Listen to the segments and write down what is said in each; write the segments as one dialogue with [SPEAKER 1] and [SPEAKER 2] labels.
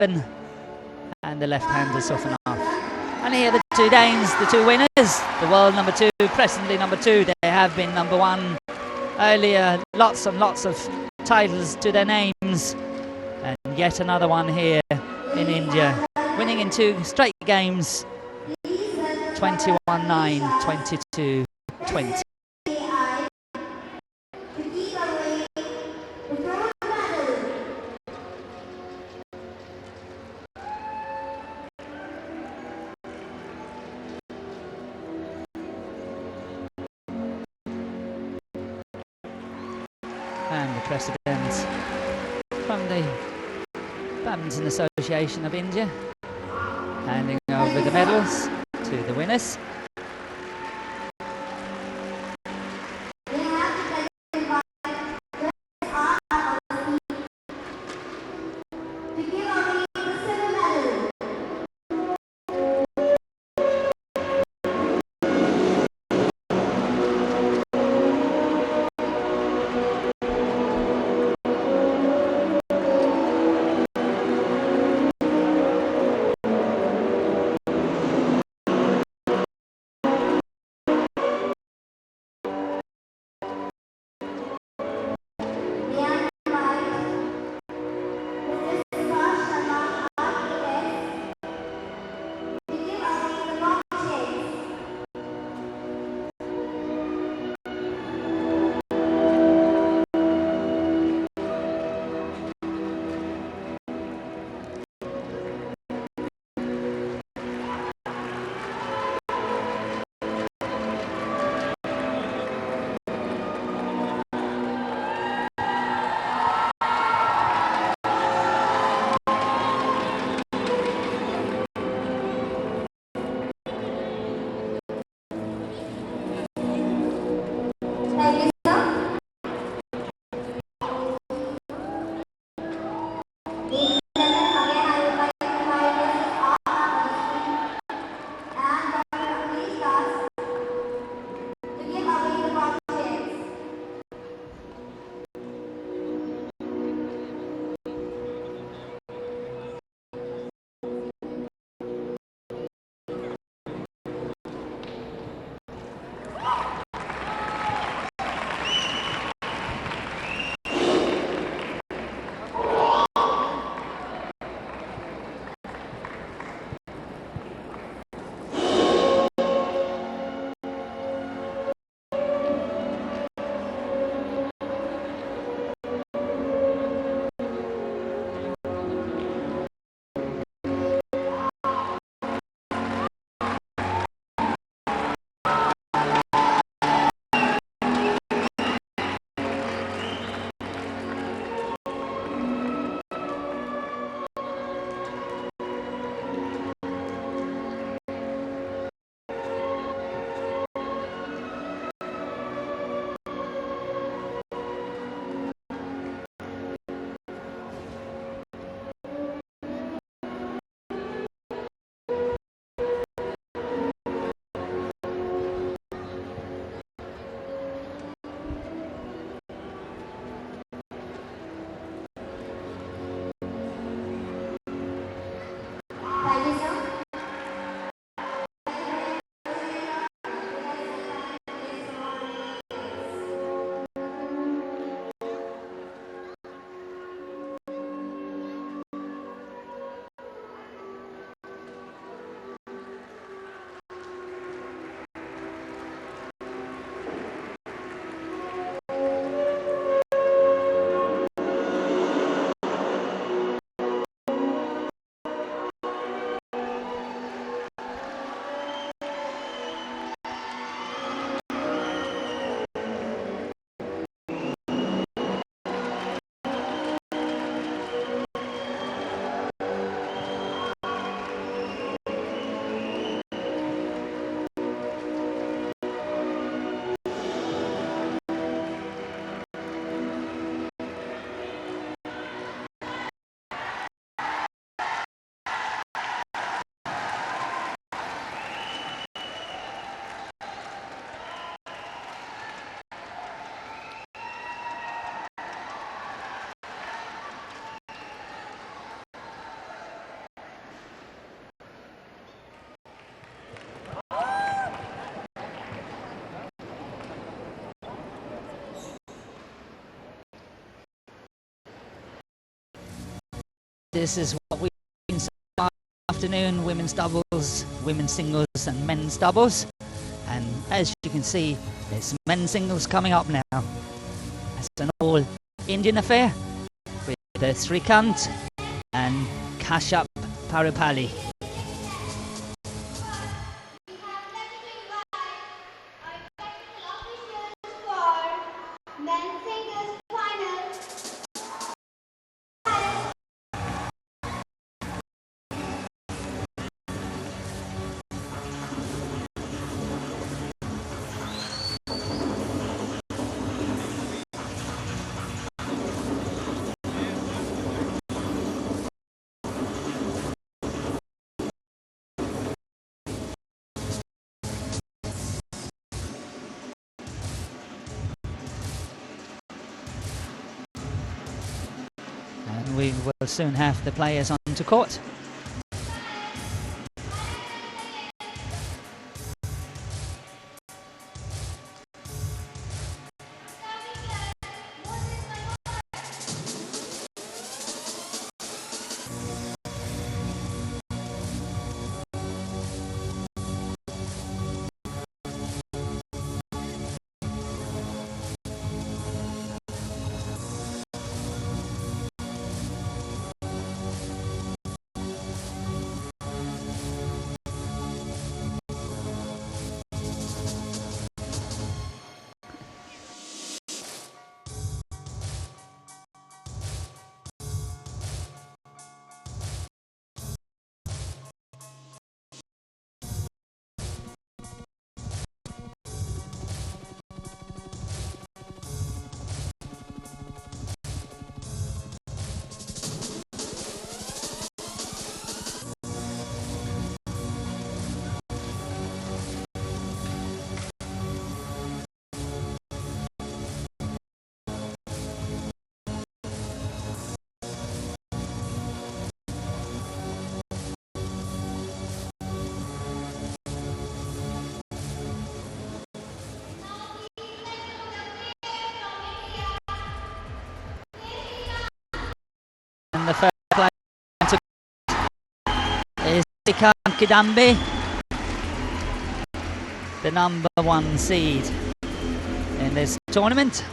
[SPEAKER 1] and the left-hander soften off. And here the two Danes, the two winners, the world number 2, presently number 2. They have been number 1 earlier, lots and lots of titles to their names, and yet another one here in India, winning in 2 straight games, 21-9, 22-20. And the president from the Badminton Association of India handing over the medals to the winners. this is what we've seen this afternoon: women's doubles, women's singles and men's doubles. And as you can see, there's men's singles coming up now. It's an all Indian affair with Srikanth and Kashyap Parupalli. And we will soon have the players onto court. And the first player is Srikanth, the number 1 seed in this tournament.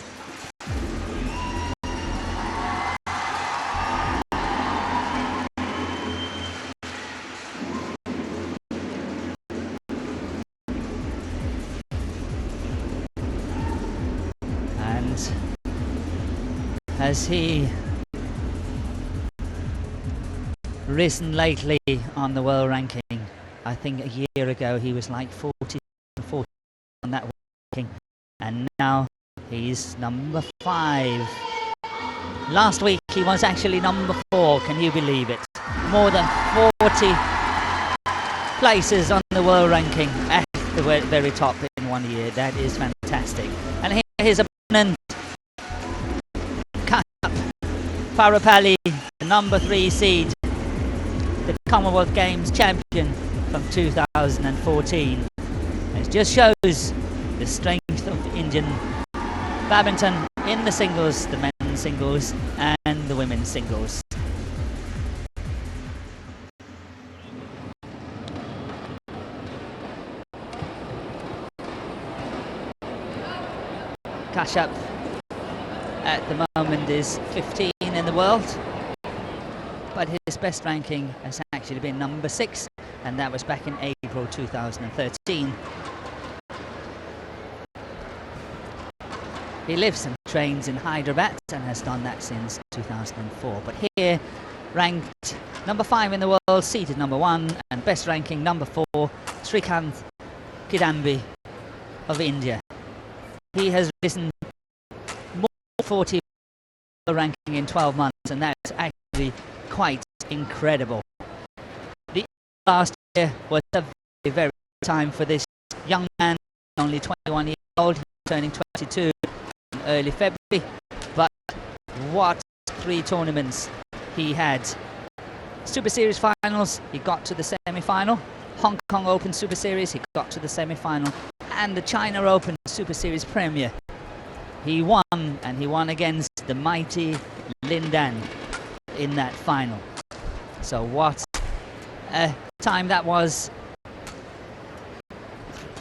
[SPEAKER 1] And as he risen lately on the world ranking, I think a year ago he was like 40 on that ranking, and now he's number 5. Last week he was actually number 4, can you believe it? More than 40 places on the world ranking at the very top in 1 year. That is fantastic. And here his opponent, Kashyap Parupalli, the number 3 seed, the Commonwealth Games champion from 2014. It just shows the strength of Indian badminton in the singles, the men's singles and the women's singles. Kashyap at the moment is 15 in the world, but his best ranking has actually been number 6, and that was back in April 2013. He lives and trains in Hyderabad and has done that since 2004. But here, ranked number 5 in the world, seated number 1, and best ranking number 4, Srikanth of India. He has risen more than 40 ranking in 12 months, and that's actually quite incredible. The last year was a very, very good time for this young man, only 21 years old, turning 22 in early February. But what 3 tournaments he had. Super Series finals, he got to the semi-final. Hong Kong Open Super Series, he got to the semi-final. And the China Open Super Series Premier. He won, and he won against the mighty Lin Dan in that final. So what a time that was.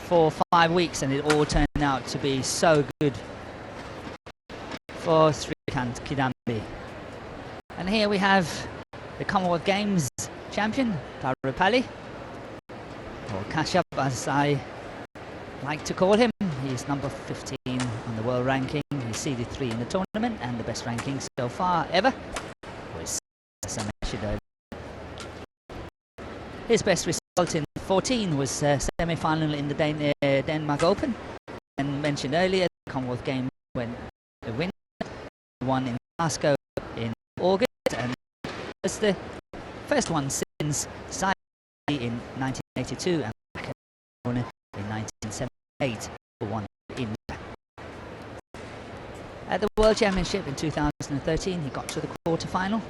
[SPEAKER 1] 4 or 5 weeks, and it all turned out to be so good for Srikanth Kidambi. And here we have the Commonwealth Games champion, Parupalli, or Kashyap as I like to call him. He's number 15 on the world ranking. He's seeded 3 in the tournament and the best ranking so far ever was, as I mentioned earlier. His best result in 14 was semi-final in the Denmark Open, and mentioned earlier the Commonwealth Games when the winner won in Glasgow in August, and was the first one since Syed in 1982 and in 1978 who won in. At the World Championship in 2013 he got to the quarter-final,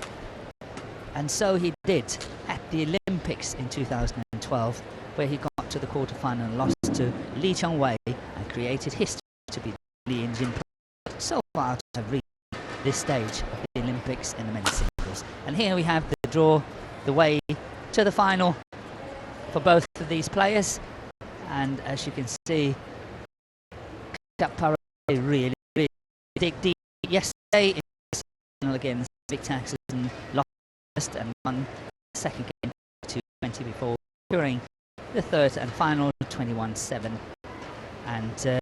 [SPEAKER 1] and so he did at the Olympics in 2012, where he got to the quarter-final and lost to Lee Chong-wei and created history to be the Indian player so far to have reached this stage of the Olympics in the men's singles. And here we have the draw, the way to the final for both of these players. And as you can see, Parupalli really dig deep yesterday in the final against Vic Taxes and lost and won the second game 2-20 before securing the third and final 21-7. And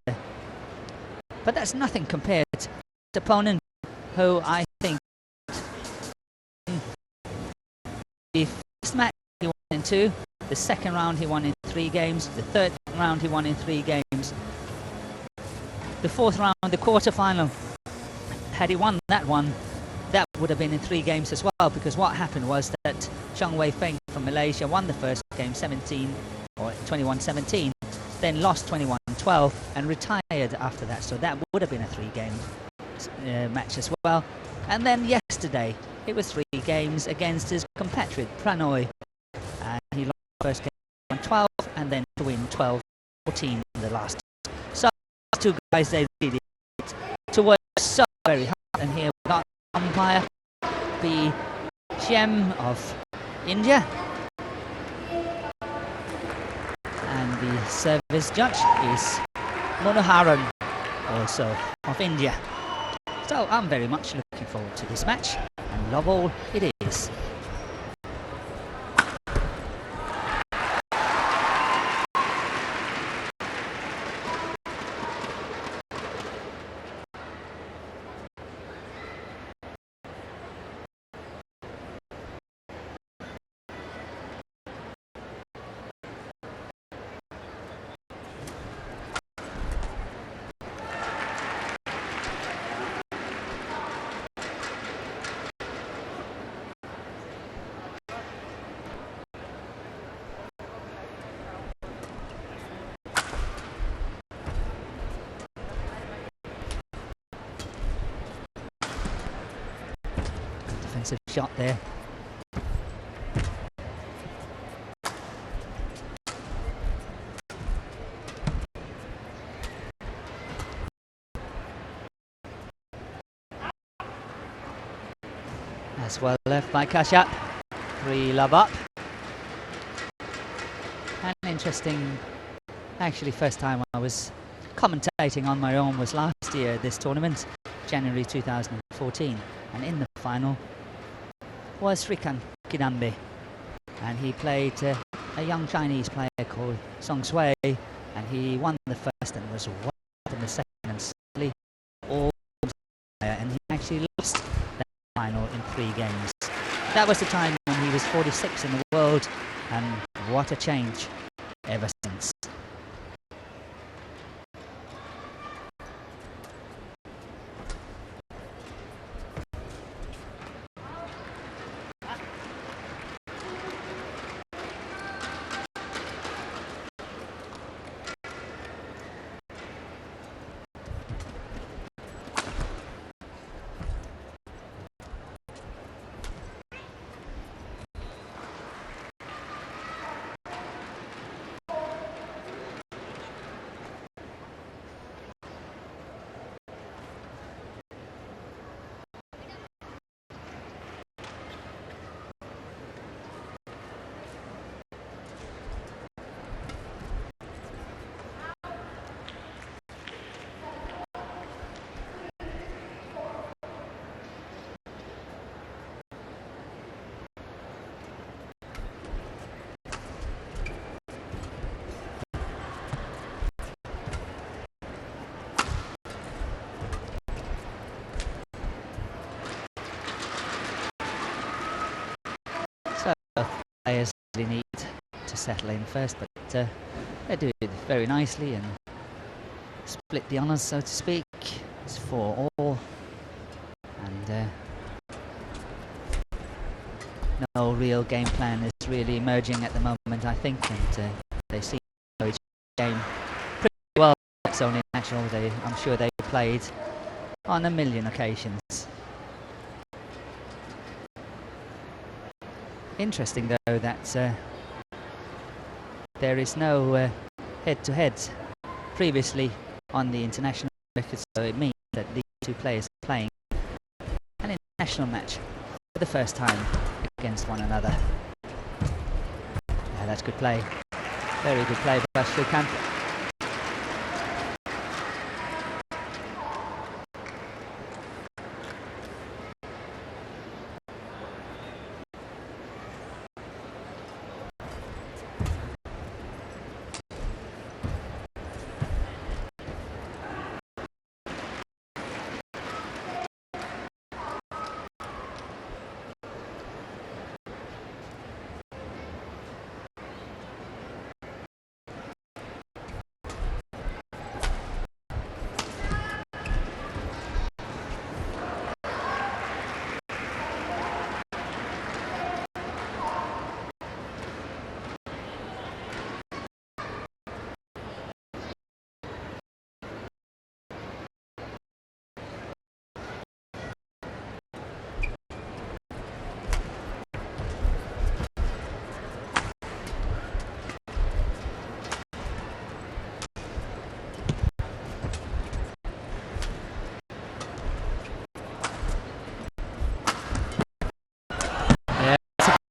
[SPEAKER 1] but that's nothing compared to his opponent, who I think the first match he won in 2, the second round he won in 3 games, the third round he won in 3 games, the fourth round, the quarter-final, had he won that one, that would have been in 3 games as well, because what happened was that Chong Wei Feng from Malaysia won the first game 21-17, then lost 21-12 and retired after that, so that would have been a 3-game match as well. And then yesterday it was 3 games against his compatriot Pranoy, and he lost the first game 12 and then to win 12-14 in the last. So those 2 guys, they really did to work so very hard. And here we got umpire the gem of India, and the service judge is Manoharan, also of India. So I'm very much looking forward to this match, and love all it is. Defensive shot there. That's well left by Kashyap. 3-love up. And interesting, actually first time I was commentating on my own was last year at this tournament, January 2014, and in the final was Srikanth Kidambi, and he played a young Chinese player called Song Sui, and he won the first and was one in the second, and suddenly all and he actually lost that final in 3 games. That was the time when he was 46 in the world, and what a change ever since. players really need to settle in first, but they do it very nicely and split the honours, so to speak. It's 4-all, and no real game plan is really emerging at the moment, I think, and they seem to know each game pretty well. It's only natural. I'm sure they played on a million occasions. Interesting though that there is no head-to-head previously on the international record, so it means that these two players are playing an international match for the first time against one another. Yeah, that's good play. Very good play by Srikanth.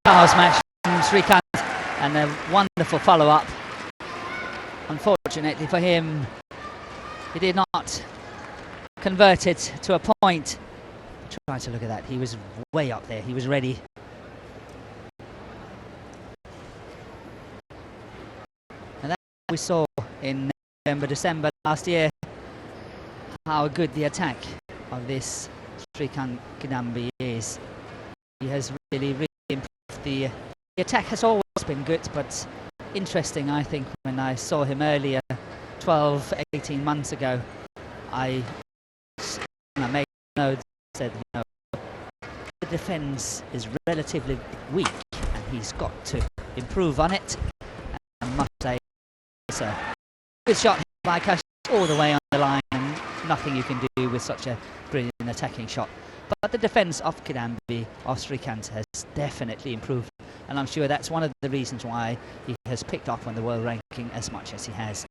[SPEAKER 1] House match from Srikanth, and a wonderful follow-up. Unfortunately for him, he did not convert it to a point. Try to look at that. He was way up there. He was ready. And that we saw in November, December last year, how good the attack of this Srikanth Kidambi is. He has really improved. The attack has always been good, but interesting, I think, when I saw him earlier, 12, 18 months ago, I made notes, said, you know, the defence is relatively weak and he's got to improve on it. And I must say, it's a good shot by Kashyap all the way on the line, and nothing you can do with such a brilliant attacking shot. But the defence of Kidambi, of Srikanth, has definitely improved, and I'm sure that's one of the reasons why he has picked up on the world ranking as much as he has.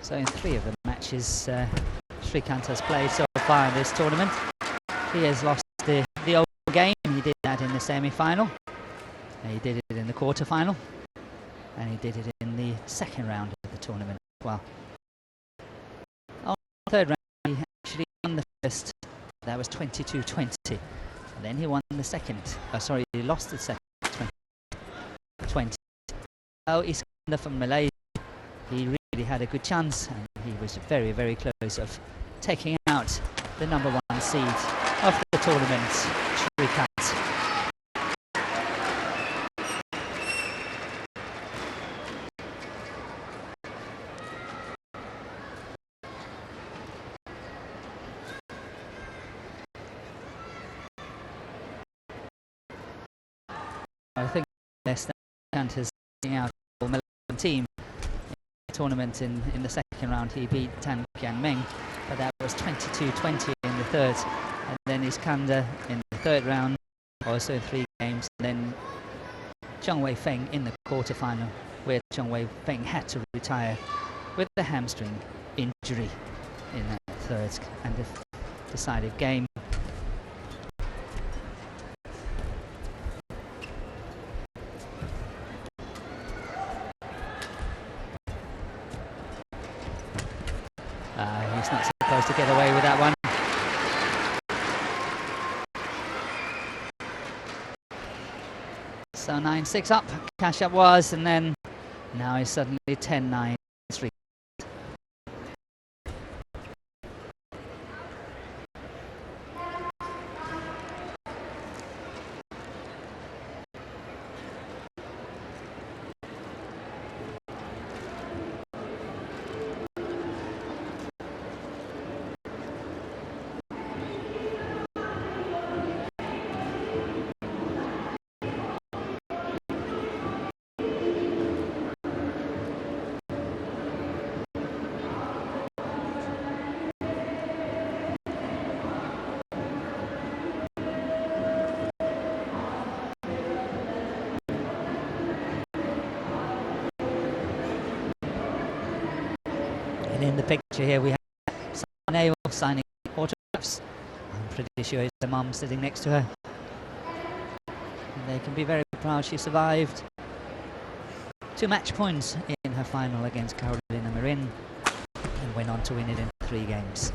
[SPEAKER 1] So in 3 of the matches Srikanth has played so far in this tournament, he has lost the old game. He did that in the semi-final, he did it in the quarter-final, and he did it in the second round of the tournament as well. On the third round, he actually won the first. That was 22-20. And then he won the second. He lost the second 20. Oh, Iskander from Malaysia. He really had a good chance, and he was very, very close of taking out the number 1 seed of the tournament, Srikanth. I think less than Srikanth is taking out the Malaysian team. Tournament in the second round, he beat Tan Kian Meng, but that was 22-20 in the third, and then Iskander in the third round also in 3 games. And then Chung Wei-Feng in the quarterfinal, where Chung Wei-Feng had to retire with the hamstring injury in that third and decisive game. He's not supposed to get away with that one. So 9-6 up, Kashyap was, and then now he's suddenly 10-9. In the picture here we have Syed signing autographs. I'm pretty sure it's the mum sitting next to her. And they can be very proud she survived 2 match points in her final against Carolina Marin and went on to win it in 3 games.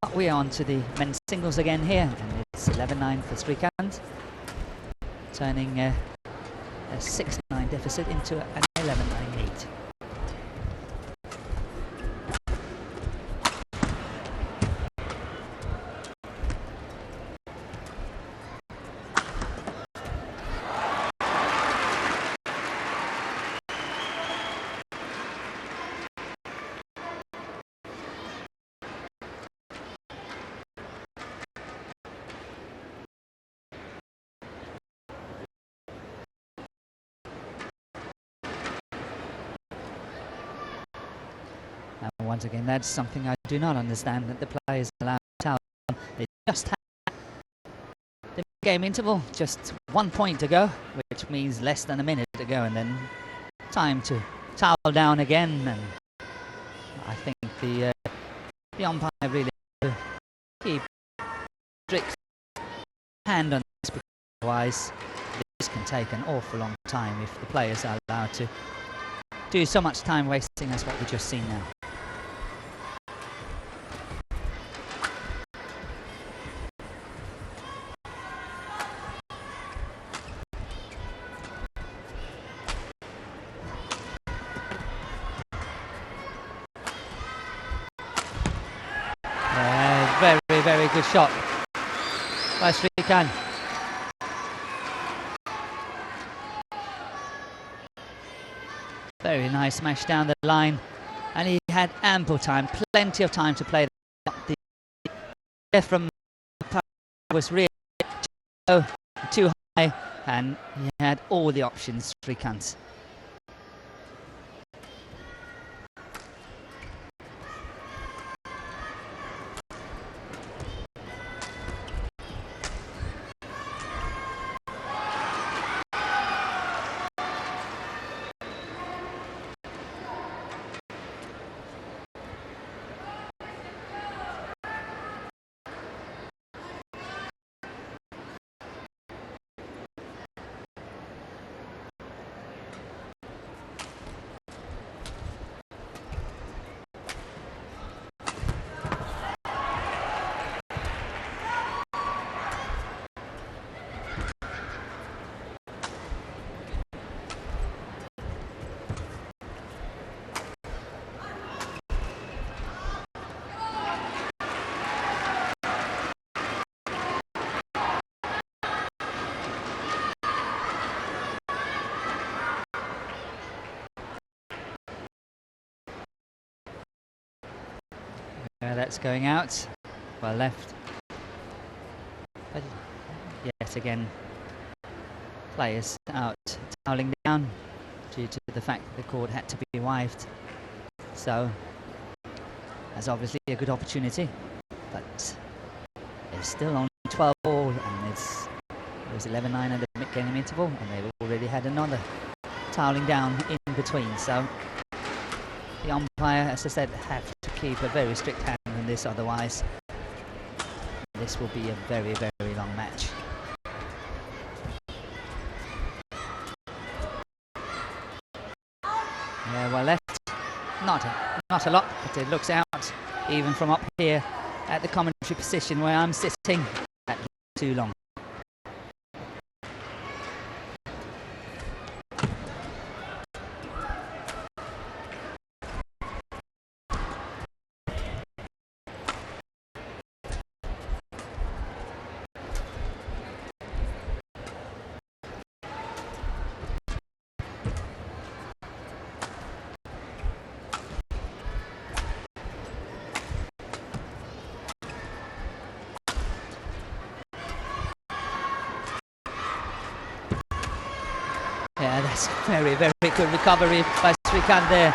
[SPEAKER 1] But we are on to the men's singles again here, and it's 11-9 for Srikanth, turning a 6-9 deficit into an 11-9 lead. And once again, that's something I do not understand, that the players are allowed to towel down. They just had the game interval, just 1 point to go, which means less than a minute to go, and then time to towel down again. And I think the umpire really has to keep strict hand on this, because otherwise this can take an awful long time if the players are allowed to do so much time wasting as what we've just seen now. Very good shot by Srikanth. Very nice smash down the line, and he had ample time, plenty of time to play. The from was really too high, and he had all the options, Srikanth. That's going out, well left, but yet again players out toweling down due to the fact that the court had to be wived. So that's obviously a good opportunity, but there's still only 12 all, and Srikanth. It was 11-9 at the mid-game interval, and they've already had another toweling down in between. So the umpire, as I said, have to keep a very strict hand on this, otherwise this will be a very, very long match. Yeah, well left. Not a lot, but it looks out even from up here at the commentary position where I'm sitting. That too long. Yeah, that's very, very good recovery by Srikanth there.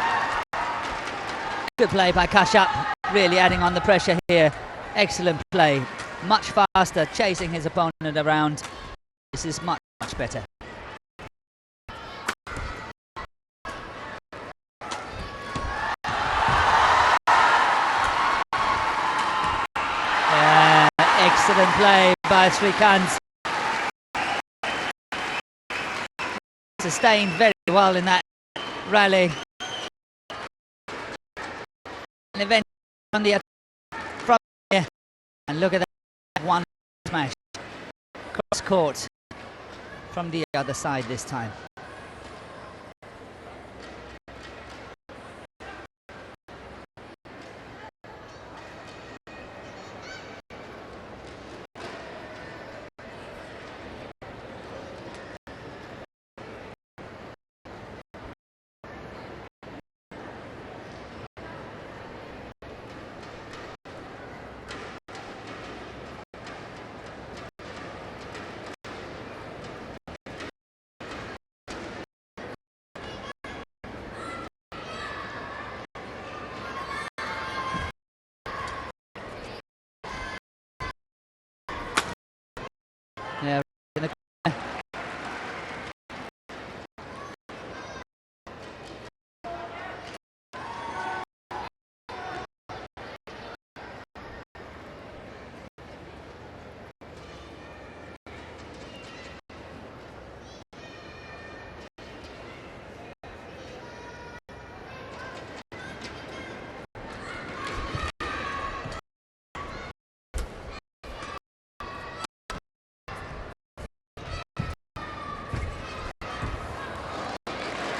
[SPEAKER 1] Good play by Kashyap, really adding on the pressure here. Excellent play, much faster, chasing his opponent around. This is much, much better. Yeah, excellent play by Srikanth. Sustained very well in that rally, and eventually on the from here, and look at that one smash cross court from the other side this time. Yeah, in the corner.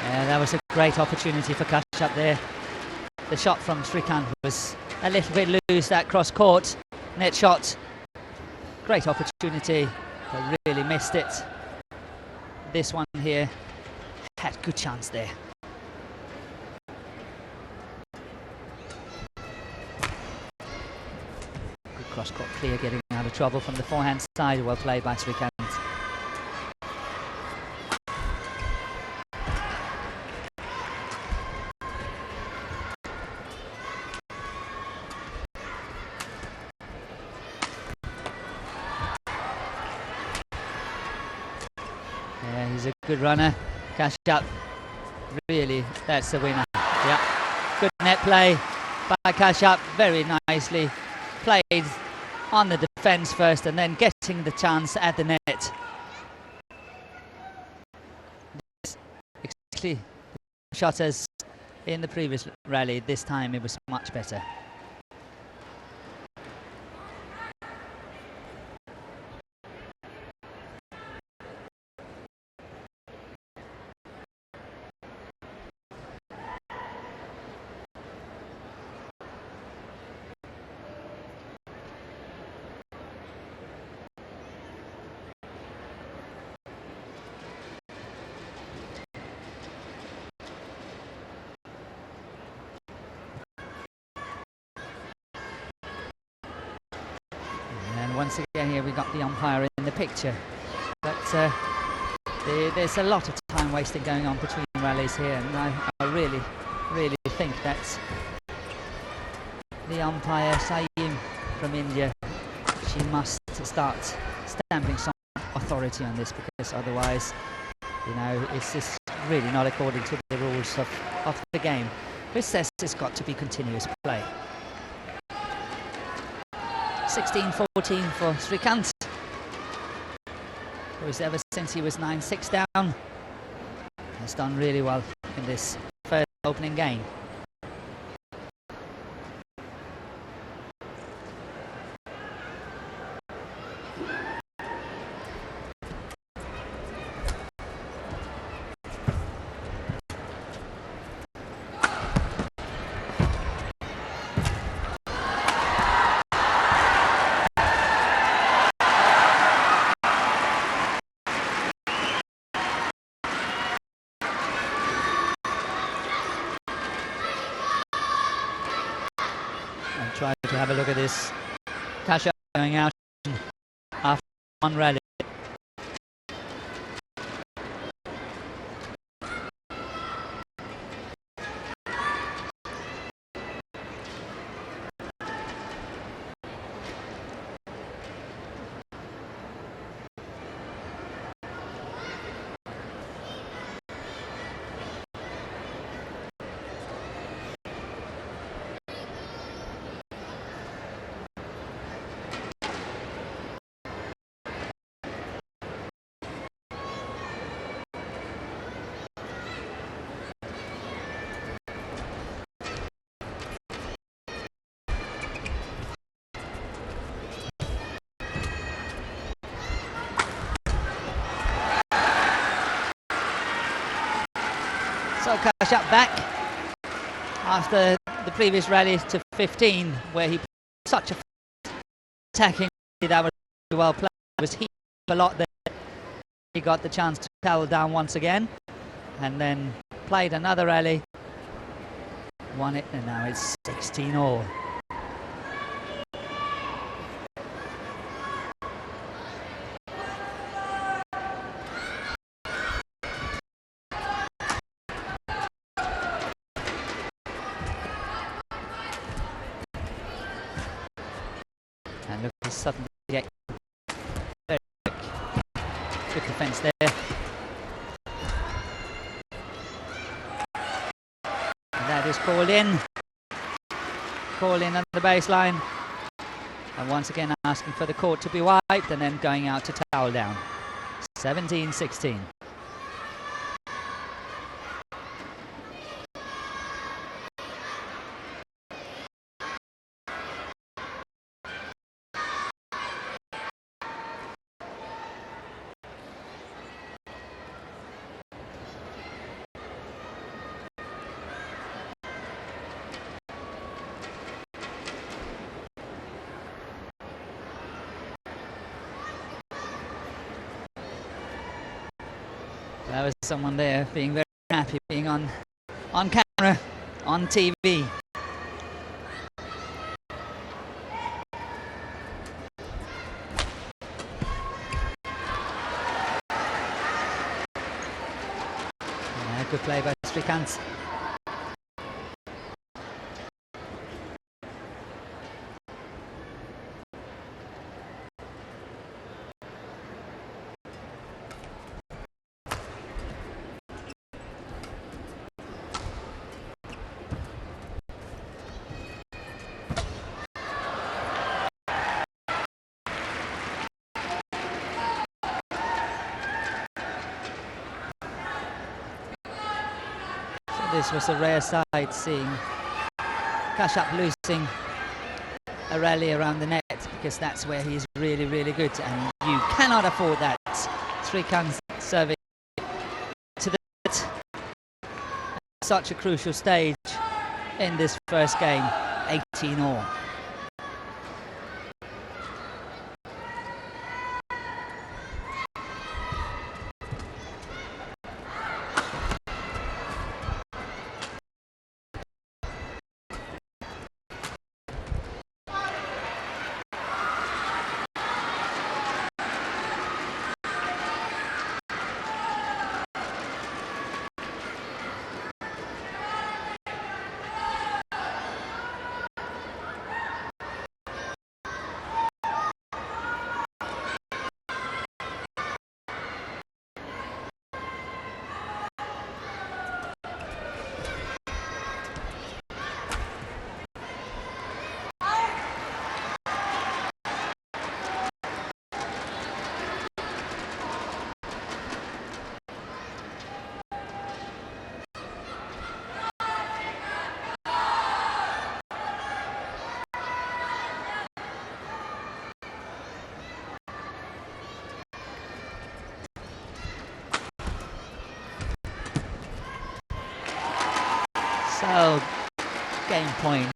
[SPEAKER 1] Yeah, that was a great opportunity for Kashyap there. The shot from Srikanth was a little bit loose, that cross court net shot. Great opportunity, but really missed it. This one here had good chance there. Good cross court clear, getting out of trouble from the forehand side. Well played by Srikanth. Yeah, he's a good runner. Kashyap, really, that's the winner. Yeah, good net play by Kashyap, very nicely played on the defence first and then getting the chance at the net. Exactly the shot as in the previous rally, this time it was much better. Once again here we got the umpire in the picture, but there's a lot of time wasting going on between rallies here, and I really think that the umpire Syed from India, she must start stamping some authority on this, because otherwise, you know, it's just really not according to the rules of the game. Who says it's got to be continuous play? 16-14 for Srikanth, who's ever since he was 9-6 down has done really well in this first opening game. Try to have a look at this. Kashyap going out after one rally. So Kashyap back after the previous rally to 15, where he put such a attacking that was well played. Was he a lot there? He got the chance to towel down once again, and then played another rally, won it, and now it's 16-all. And look, he's suddenly very quick. Good defence there. And that is called in. Call in on the baseline. And once again asking for the court to be wiped, and then going out to towel down. 17-16. There was someone there being very happy being on camera, on TV. Yeah, good play by Srikanth. This was a rare sight, seeing Kashyap losing a rally around the net, because that's where he's really, really good, and you cannot afford that. Srikanth serving to the net at such a crucial stage in this first game, 18-all. So, game point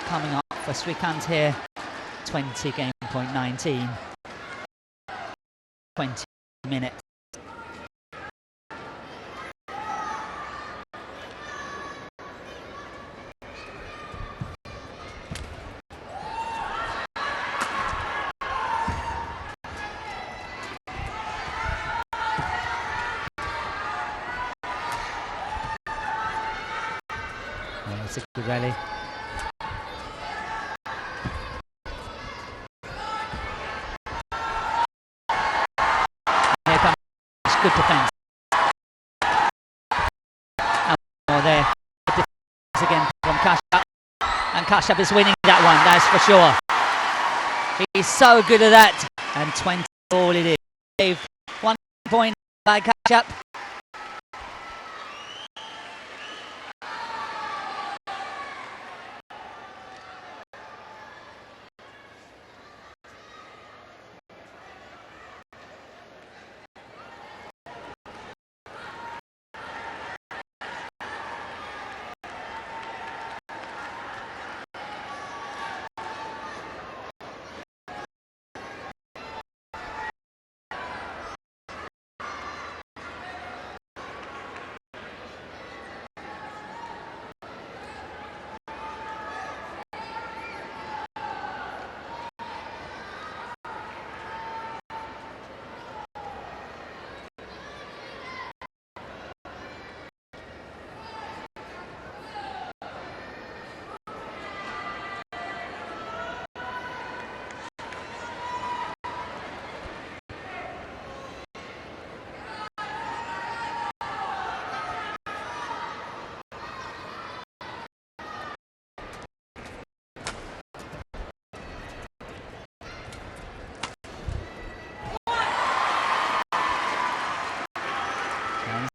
[SPEAKER 1] coming up for Srikanth here. 20, game point 19. 20 minutes. It's a good rally. Here comes good defence. And there, defence again from Kashyap, and Kashyap is winning that one. That's for sure. He's so good at that, and 20 all it is. 1 point by Kashyap.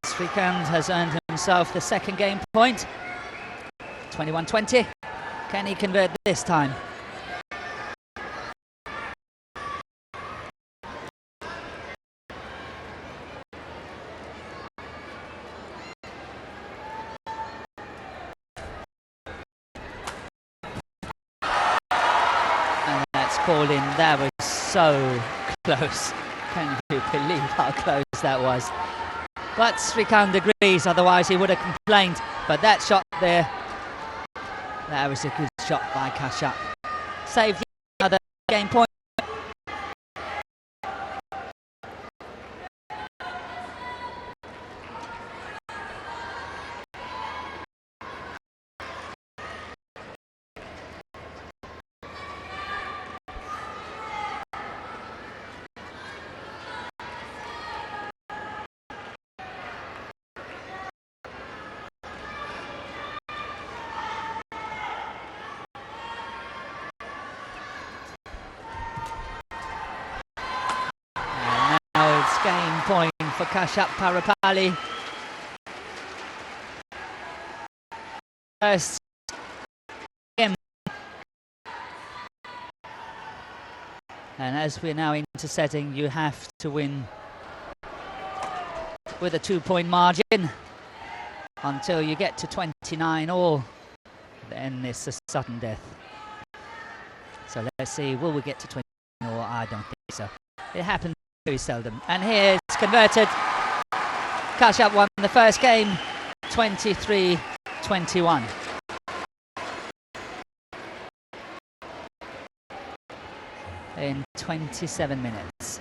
[SPEAKER 1] Srikanth has earned himself the second game point. 21-20. Can he convert this time? And that's called in. That was so close. Can you believe how close that was? But Srikanth agrees, otherwise he would have complained. But that shot there, that was a good shot by Kashyap. Saved another game point. Game point for Kashyap Parupalli. First game. And as we're now into setting, you have to win with a 2-point margin until you get to 29 all. Then it's a sudden death. So let's see, will we get to 20 all? I don't think so. It happens very seldom. And here it's converted. Kashyap won the first game 23-21. In 27 minutes.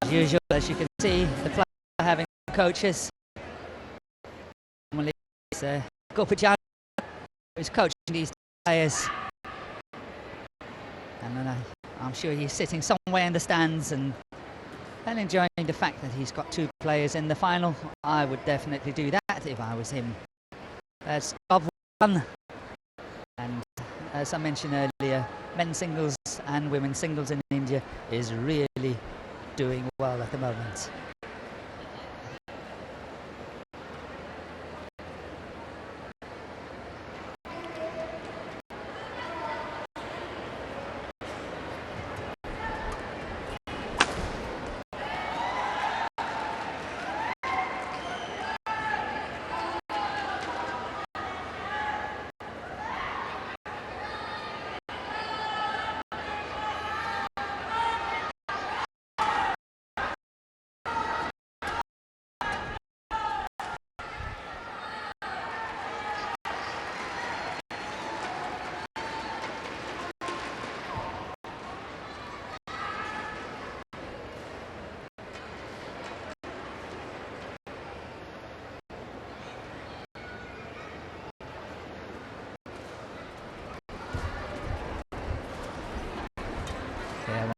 [SPEAKER 1] As usual, as you can see, the club are having coaches. Normally it's Gopajan who's coaching these players. And I'm sure he's sitting somewhere in the stands and enjoying the fact that he's got 2 players in the final. I would definitely do that if I was him. That's job one. And as I mentioned earlier, men's singles and women's singles in India is really doing well at the moment.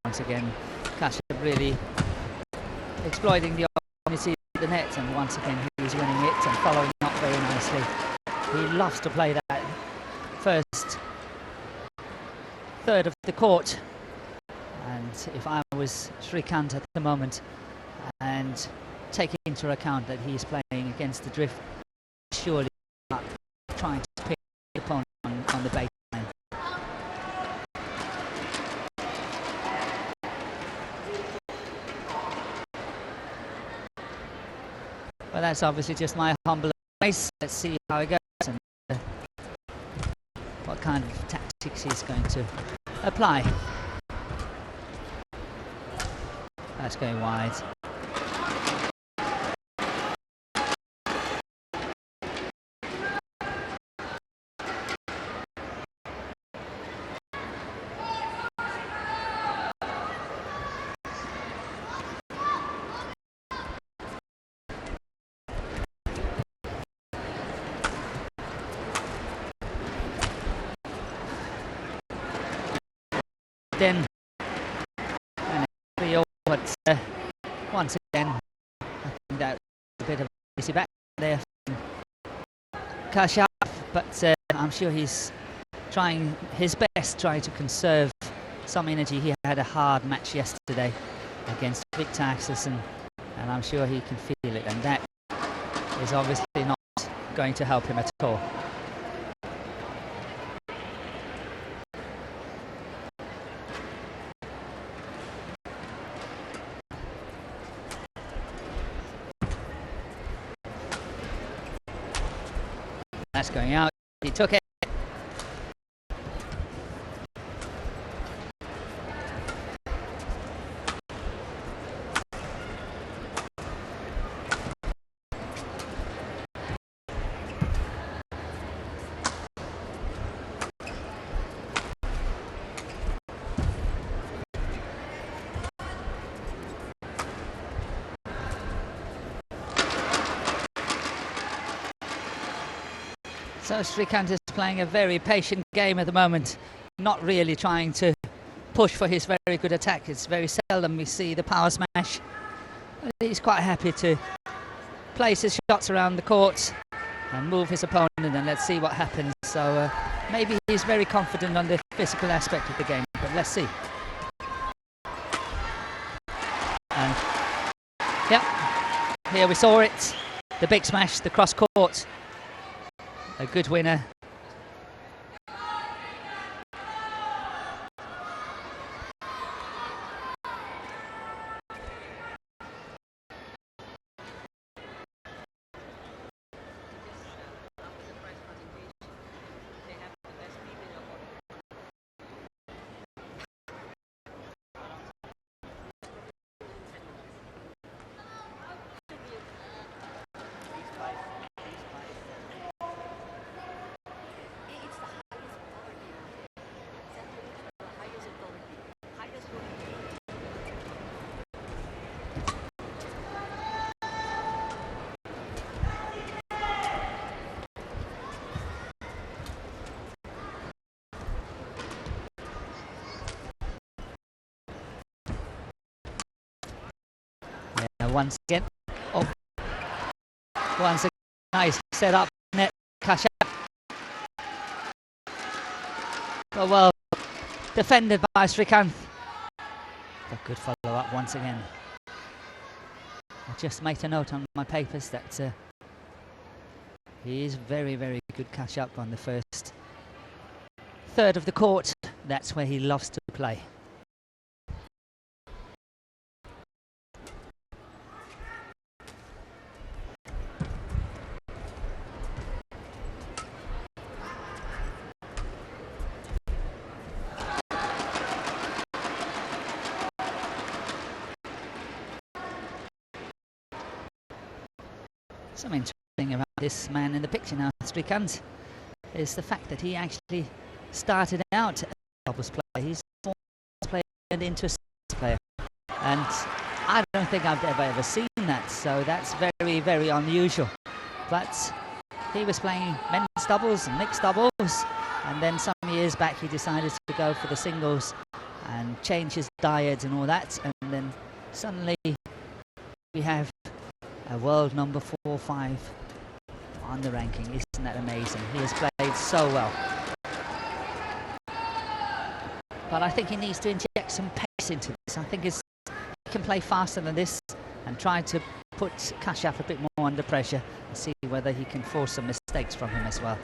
[SPEAKER 1] Once again, Kashyap really exploiting the opportunity at the net, and once again he's winning it and following up very nicely. He loves to play that first third of the court, and if I was Srikanth at the moment and taking into account that he's playing against the drift, surely not trying to pick the opponent on the baseline. Well, that's obviously just my humble advice. Let's see how it goes and what kind of tactics he's going to apply. That's going wide. Then but once again I think that's a bit of a easy back there from Kashyap, but I'm sure he's trying his best, trying to conserve some energy. He had a hard match yesterday against Victor Axelsen, and I'm sure he can feel it, and that is obviously not going to help him at all. That's going out. He took it. So Srikanth is playing a very patient game at the moment, not really trying to push for his very good attack. It's very seldom we see the power smash. He's quite happy to place his shots around the court and move his opponent, and let's see what happens. So maybe he's very confident on the physical aspect of the game, but let's see. And yeah, here we saw it, the big smash, the cross court. A good winner. Once again, oh, once again, nice set up net, Kashyap. But well defended by Srikanth. A good follow up once again. I just made a note on my papers that he is very, very good Kashyap on the first third of the court. That's where he loves to play. Something interesting about this man in the picture now, Srikanth, is the fact that he actually started out as a doubles player. He's a player and into a singles player, and I don't think I've ever seen that. So that's very, very unusual. But he was playing men's doubles and mixed doubles, and then some years back he decided to go for the singles and change his diet and all that, and then suddenly we have a world number 4 or 5 on the ranking. Isn't that amazing? He has played so well. But I think he needs to inject some pace into this. I think he can play faster than this and try to put Kashyap a bit more under pressure and see whether he can force some mistakes from him as well.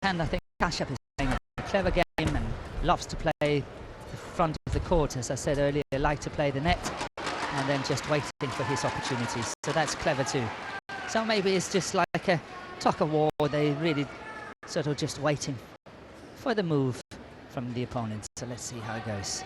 [SPEAKER 1] And I think Kashyap is playing a clever game and loves to play the front of the court. As I said earlier, like to play the net and then just waiting for his opportunities. So that's clever too. So maybe it's just like a tug of war. They really sort of just waiting for the move from the opponent. So let's see how it goes.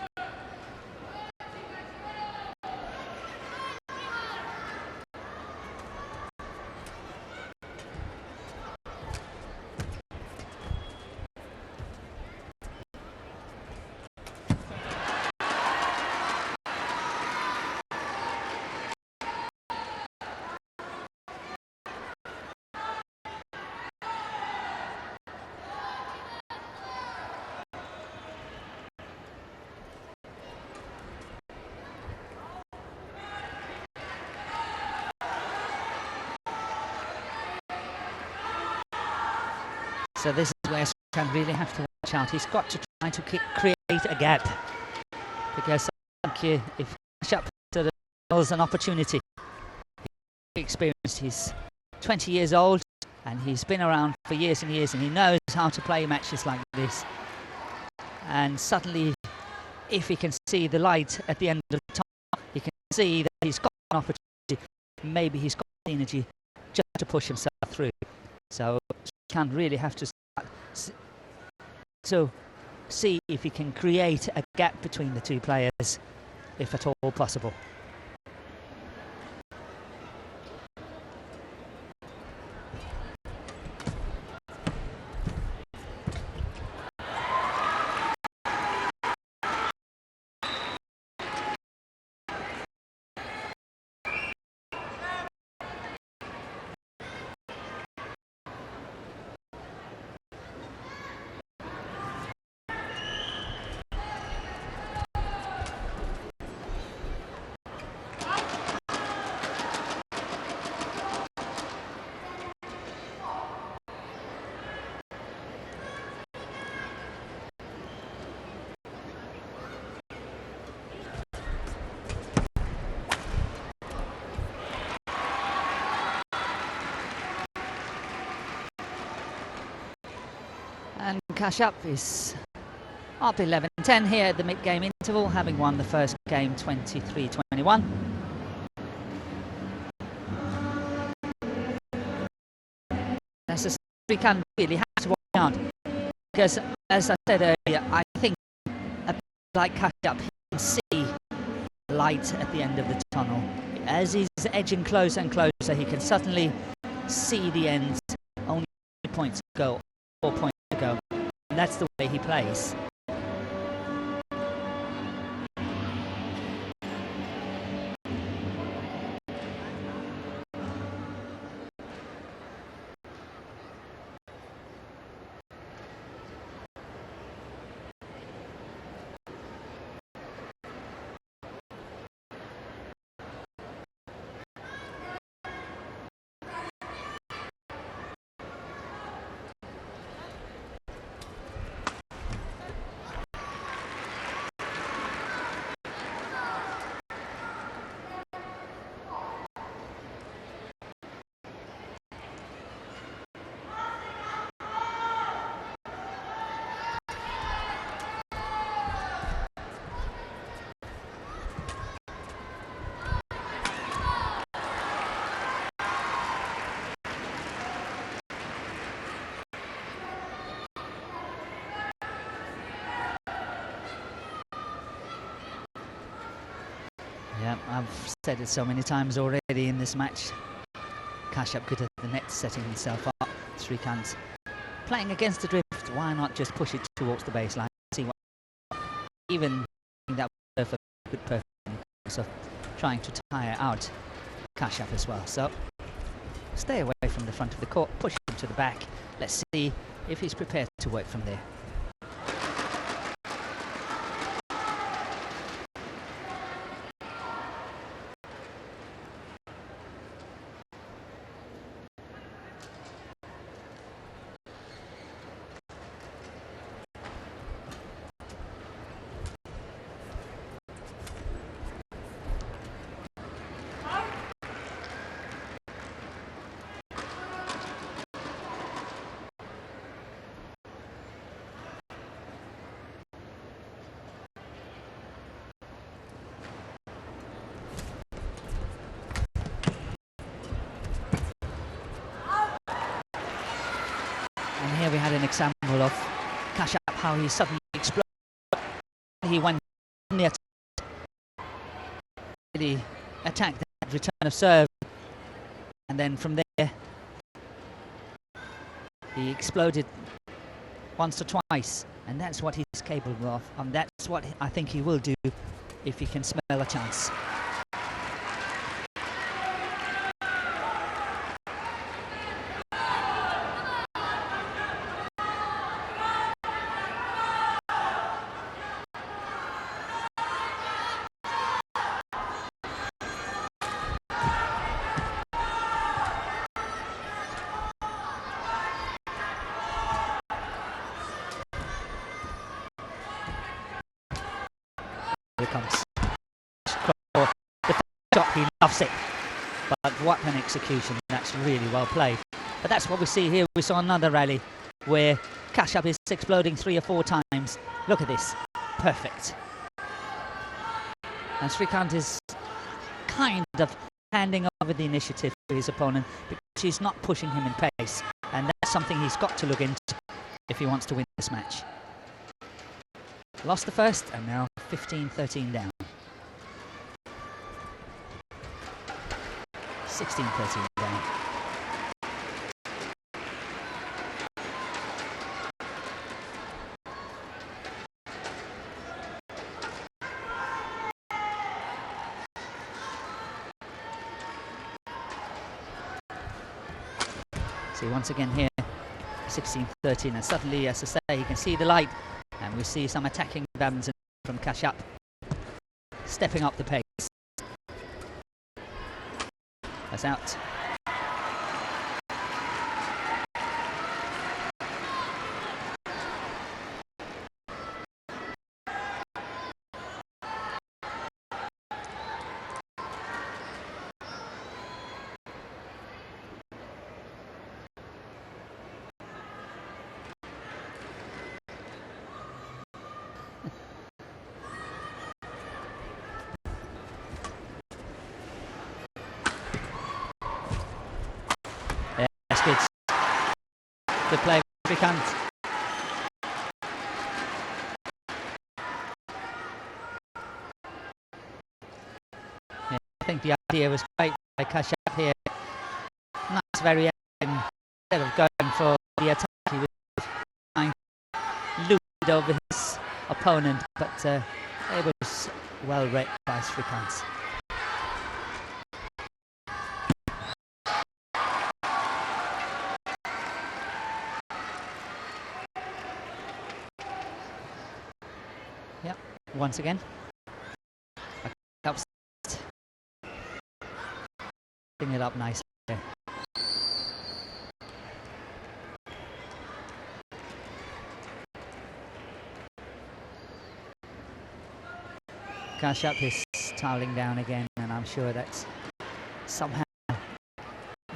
[SPEAKER 1] So this is where Srikanth really have to watch out. He's got to try to create a gap, because I think if Kashyap has an opportunity, he's experienced. He's 20 years old and he's been around for years and years, and he knows how to play matches like this. And suddenly, if he can see the light at the end of the tunnel, he can see that he's got an opportunity. Maybe he's got the energy just to push himself through. So Srikanth really have to start to see if he can create a gap between the two players, if at all possible. And Kashyap is up 11-10 here at the mid-game interval, having won the first game 23-21. We can really have to watch out, because as I said earlier, I think a player like Kashyap, he can see light at the end of the tunnel. As he's edging closer and closer, he can suddenly see the end. Only 3 points to go, 4 points to go. And that's the way he plays. I've said it so many times already in this match. Kashyap good at the net, setting himself up. Srikanth playing against the drift. Why not just push it towards the baseline? See what, even that perfect, good perfect, so trying to tire out Kashyap as well. So stay away from the front of the court, push him to the back. Let's see if he's prepared to work from there. And here we had an example of Kashyap, how he suddenly exploded. He went on the attack. He attacked that return of serve, and then from there he exploded once or twice, and that's what he's capable of, and that's what I think he will do if he can smell a chance. Here comes the shot, he loves it, but what an execution. That's really well played. But that's what we see here. We saw another rally where Kashyap is exploding 3 or 4 times. Look at this, perfect. And Srikanth is kind of handing over the initiative to his opponent because he's not pushing him in pace, and that's something he's got to look into if he wants to win this match. Lost the first, and now 15-13 down. 16-13 down. See, once again here, 16-13, and suddenly, as I say, you can see the light. And we see some attacking badminton from Kashyap, stepping up the pace. That's out. Good. Good play, Srikanth. Yeah, I think the idea was great by Kashyap here. Nice variation. Instead of going for the attack, he was trying to loop it over his opponent, but it was well read by Srikanth. Yep, once again. Bring it up nicely. Kashyap is toweling down again, and I'm sure that somehow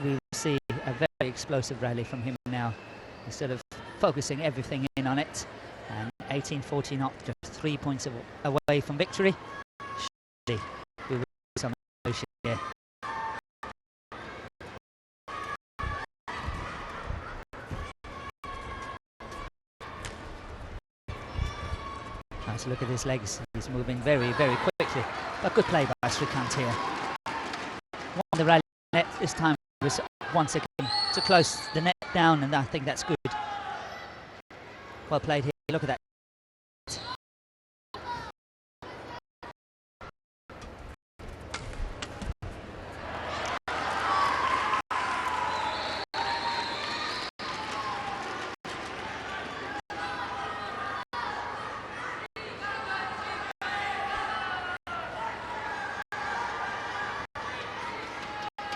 [SPEAKER 1] we will see a very explosive rally from him now, instead of focusing everything in on it. And 18-14 up, just 3 points away from victory. Surely we will see some emotion here. Nice look at his legs. He's moving very, very quickly. But good play by Srikanth here. Won the rally net this time. Was once again to close the net down, and I think that's good. Well played here. Look at that.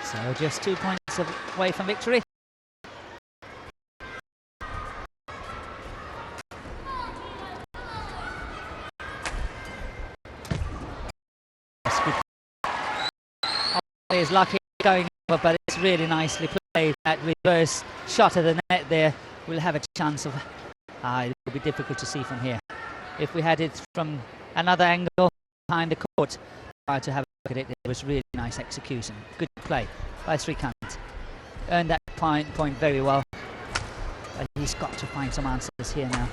[SPEAKER 1] So just 2 points away from victory. Is lucky going over, but it's really nicely played. That reverse shot of the net there will have a chance of. It will be difficult to see from here. If we had it from another angle behind the court, try to have a look at it. It was really nice execution. Good play by Srikanth. Earned that point very well. But he's got to find some answers here now,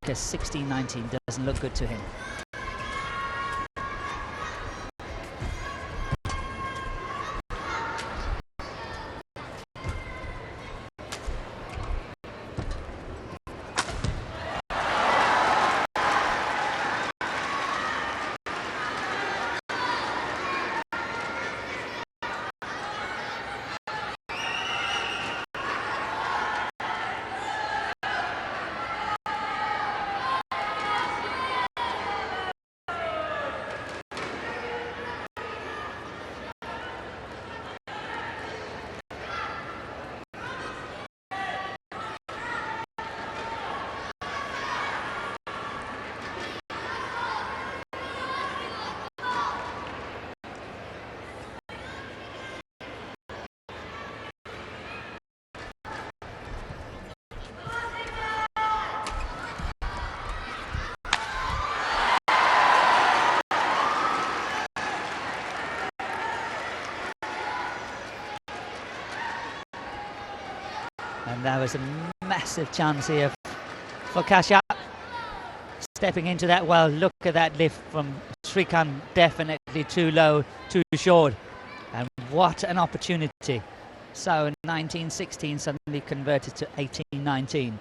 [SPEAKER 1] because 16-19 doesn't look good to him. And that was a massive chance here for Kashyap. Stepping into that well, look at that lift from Srikanth, definitely too low, too short. And what an opportunity. So 19-16 suddenly converted to 18-19.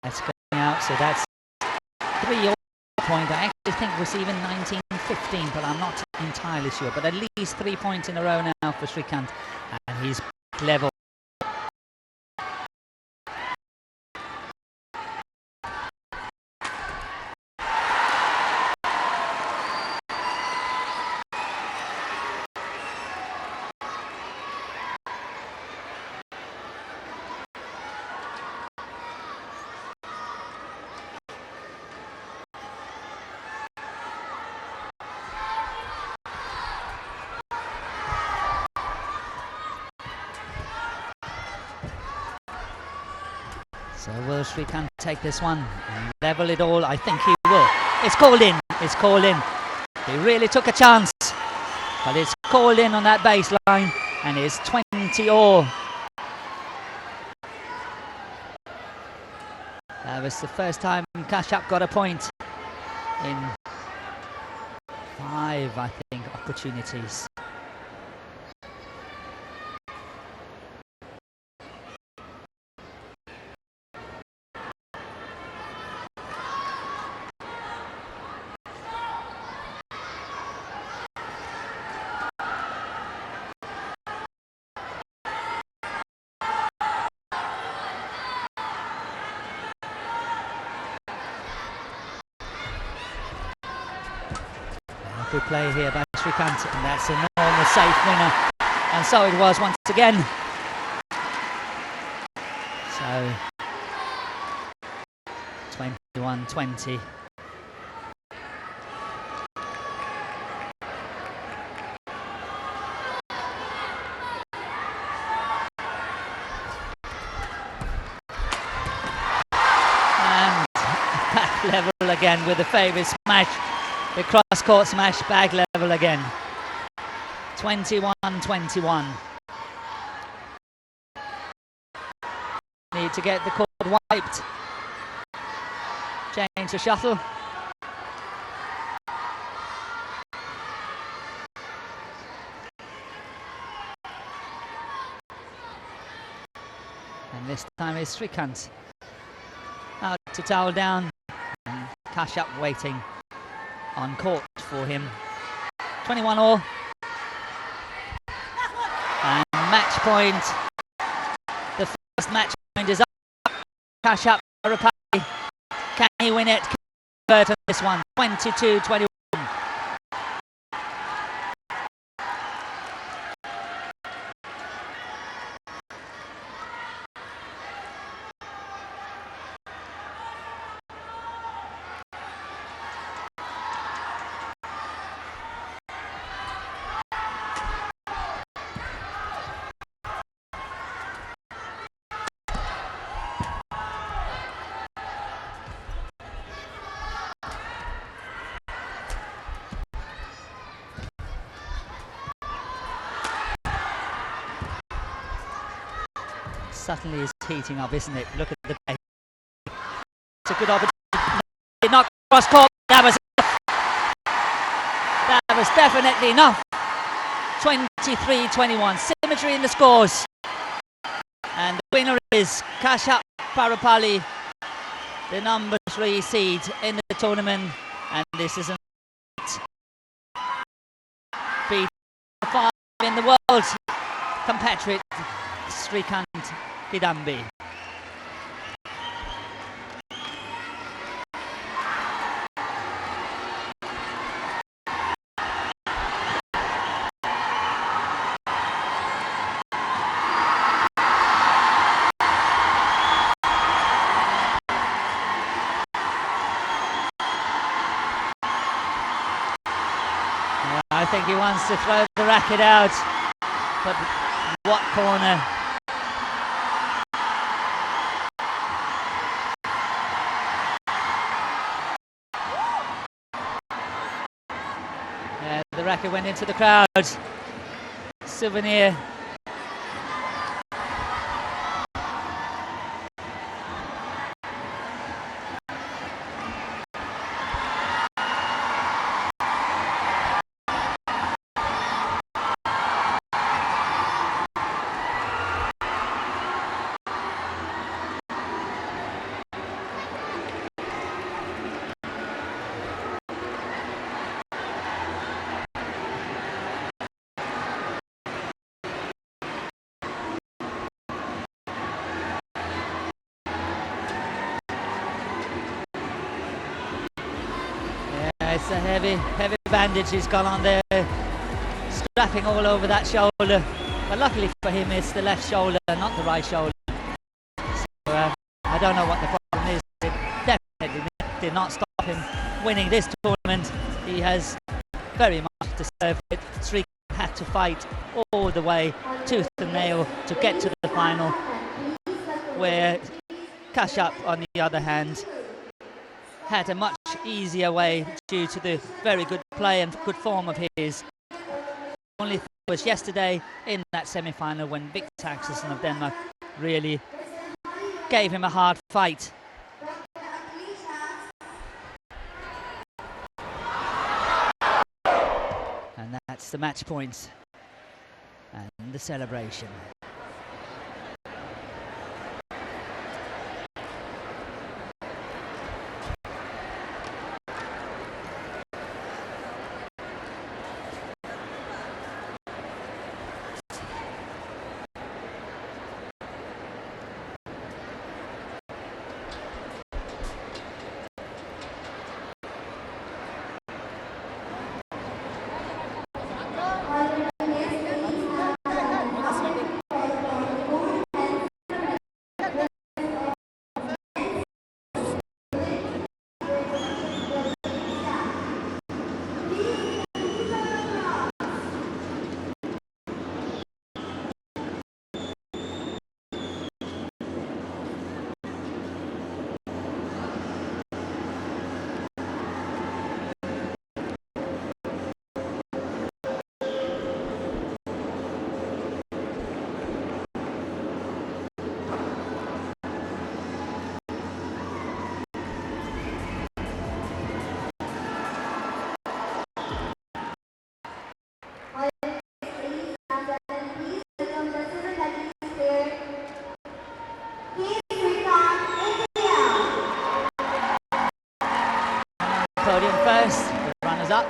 [SPEAKER 1] That's going out, so that's 3 point. I actually think it was even 19-15, but I'm not entirely sure. But at least 3 points in a row now for Srikanth, and he's level. So will Srikanth take this one and level it all? I think he will. It's called in. It's called in. He really took a chance, but it's called in on that baseline, and it's 20-all. That was the first time Kashyap got a point in 5, I think, opportunities. Good play here by Srikanth, and that's an enormous safe winner, and so it was once again. So 21-20. level again with the favourite smash. The cross-court smash back level again. 21-21. Need to get the court wiped. Change the shuttle. And this time is Srikanth out to towel down, and Kashyap waiting on court for him. 21 all. And match point. The first match point is up. Kashyap, Parupalli. Can he win it? Can he convert on this one? 22-21. Suddenly is heating up, isn't it? Look at the pace. It's a good opportunity. Not cross court. That was definitely enough. 23-21. Symmetry in the scores. And the winner is Kashyap Parupalli, the number 3 seed in the tournament. And this is a beat 5 in the world. Compatriot Srikanth Kidambi. I think he wants to throw the racket out, but what corner? The racket went into the crowd. Souvenir. It's a heavy bandage he's got on there, strapping all over that shoulder. But luckily for him, it's the left shoulder, not the right shoulder. So I don't know what the problem is. It definitely did not stop him winning this tournament. He has very much deserved it. Srikanth had to fight all the way, tooth and nail, to get to the final, where Kashyap, on the other hand, had a much easier way due to the very good play and good form of his. Only thing was yesterday in that semi-final when Victor Axelsen of Denmark really gave him a hard fight. And that's the match points and the celebration.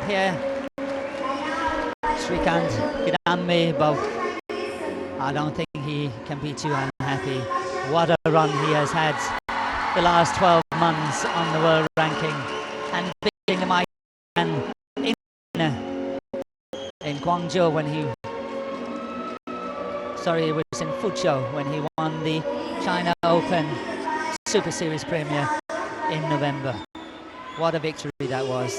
[SPEAKER 1] here. Srikanth Kidambi, but I don't think he can be too unhappy. What a run he has had the last 12 months on the world ranking, and beating the mighty man in Guangzhou when he, sorry, it was in Fuzhou when he won the China Open Super Series Premier in November. What a victory that was.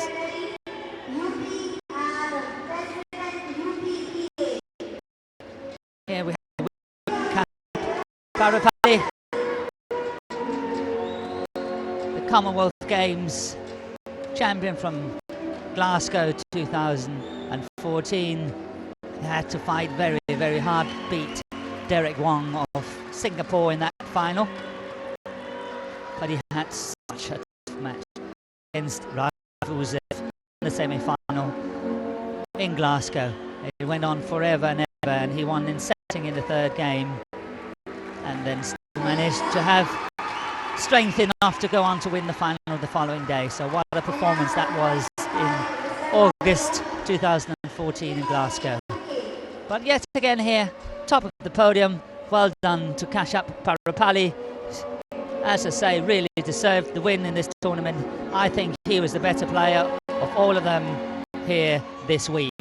[SPEAKER 1] Here we have Parupalli, the Commonwealth Games champion from Glasgow 2014. He had to fight very, very hard, beat Derek Wong of Singapore in that final. But he had such a tough match against Rafuzev in the semi-final in Glasgow. It went on forever and ever, and he won in setting in the third game, and then still managed to have strength enough to go on to win the final the following day. So what a performance that was in August 2014 in Glasgow. But yet again here, top of the podium, well done to Kashyap Parupalli. As I say, really deserved the win in this tournament. I think he was the better player of all of them here this week.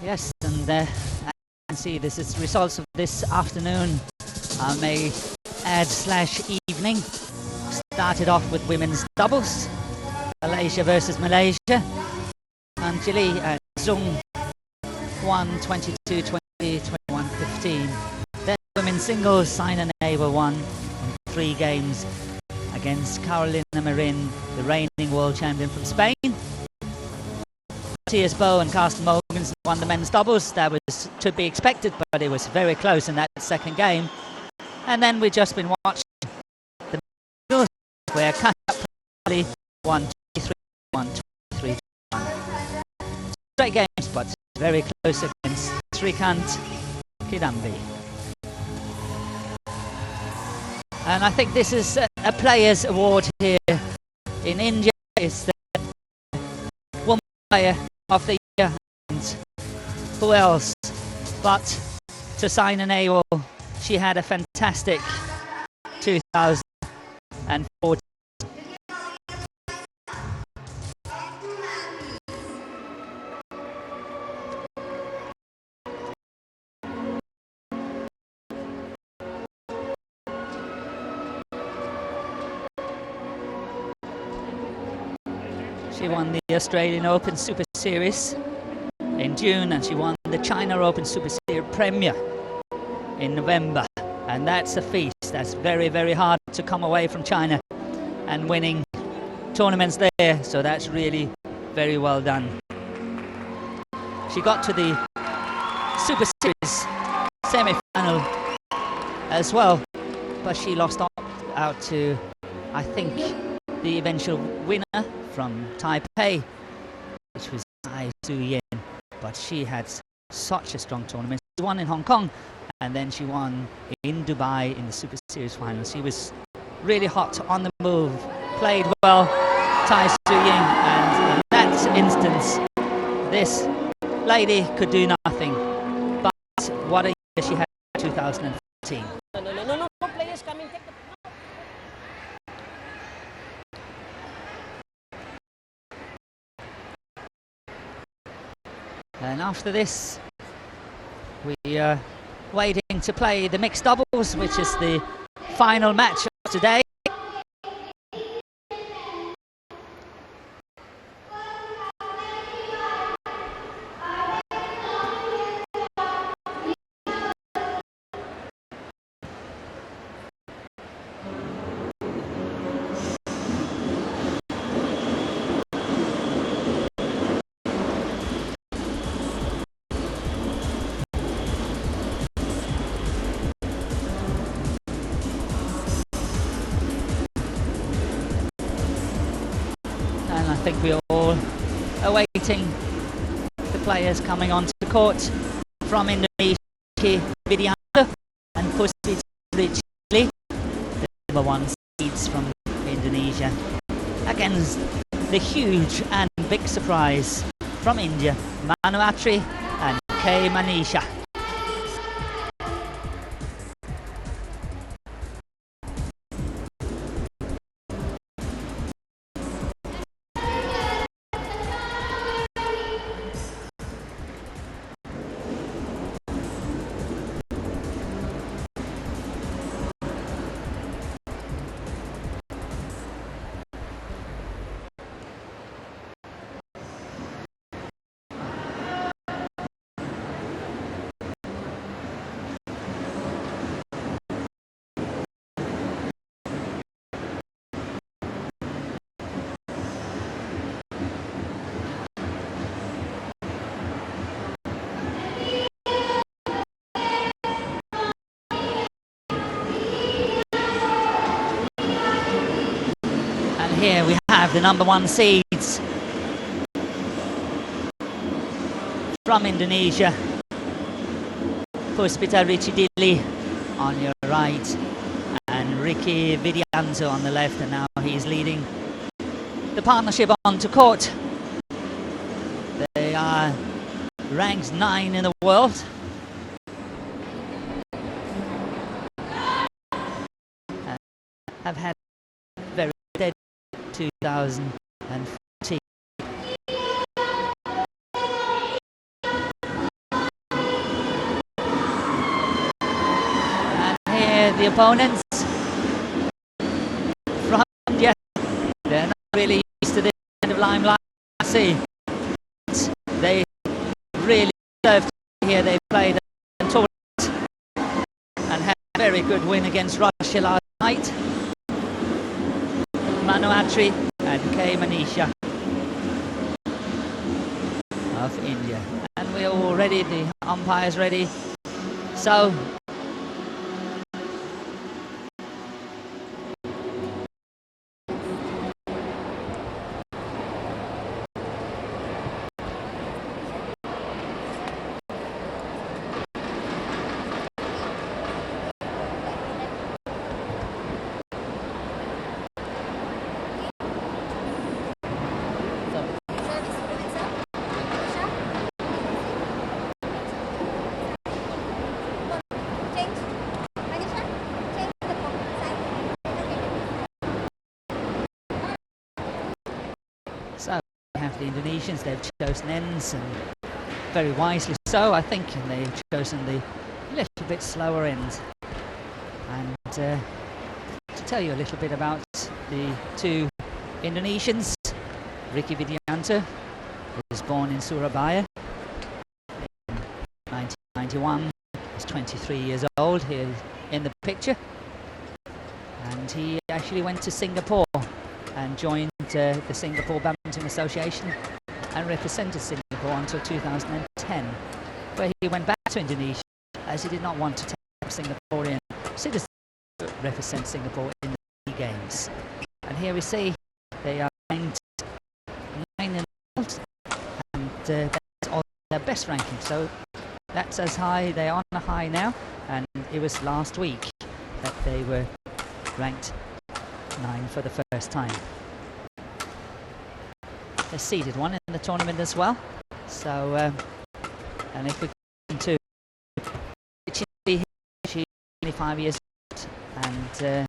[SPEAKER 1] Yes, and as you can see, this is results of this afternoon, May add/evening. Started off with women's doubles, Malaysia versus Malaysia. Anjali and Zung won 22-20, 21-15. Then women's singles, Saina Nehwal won 3 games against Carolina Marin, the reigning world champion from Spain. Matthias Boe and Carsten Mogensen won the men's doubles. That was to be expected, but it was very close in that second game. And then we've just been watching the singles, where Kashyap won 23-1, 23-1. Straight games, but very close against Srikanth, Kidambi. And I think this is a players' award here in India. It's the woman player of the year, and who else but to Saina Nehwal. She had a fantastic 2014. She won the Australian Open Super Series in June, and she won the China Open Super Series Premier in November. And that's a feat. That's very, very hard to come away from China and winning tournaments there. So that's really very well done. She got to the Super Series semi-final as well, but she lost out to, I think, the eventual winner from Taipei, which was Ai Su Yen. But she had such a strong tournament. She won in Hong Kong, and then she won in Dubai in the Super Series final. She was really hot, on the move, played well, Tai Su Ying, and in that instance, this lady could do nothing. But what a year she had in 2014.
[SPEAKER 2] No, players coming.
[SPEAKER 1] And after this, we are waiting to play the mixed doubles, which is the final match of today. I think we're all awaiting the players coming onto the court from Indonesia, Widianto and Puspita Richli, the number 1 seeds from Indonesia, against the huge and big surprise from India, Manu Attri and K. Manisha. Here we have the number 1 seeds from Indonesia, Puspita Richidili on your right and Ricky Widianto on the left, and now he's leading the partnership onto court. They are ranked 9 in the world. And have had very steady 2014. the opponents from India, they're not really used to this kind of limelight. See, they really deserve to here. They played a tournament and had a very good win against Russia last night. Manu Attri and K. Manisha of India. And we're all ready, the umpire's ready. So we have the Indonesians. They've chosen ends, and very wisely so, I think, and they've chosen the little bit slower end. And to tell you a little bit about the two Indonesians, Ricky Widianto was born in Surabaya in 1991. He's 23 years old here in the picture, and he actually went to Singapore and joined the Singapore Badminton Association and represented Singapore until 2010, where he went back to Indonesia as he did not want to take up Singaporean citizens to represent Singapore in the SEA Games. And here we see they are ranked 9 in the world, and that's all their best ranking. So that's as high, they are on a high now, and it was last week that they were ranked 9 for the first time. They seeded one in the tournament as well. So, and if we come to she's 25 years old and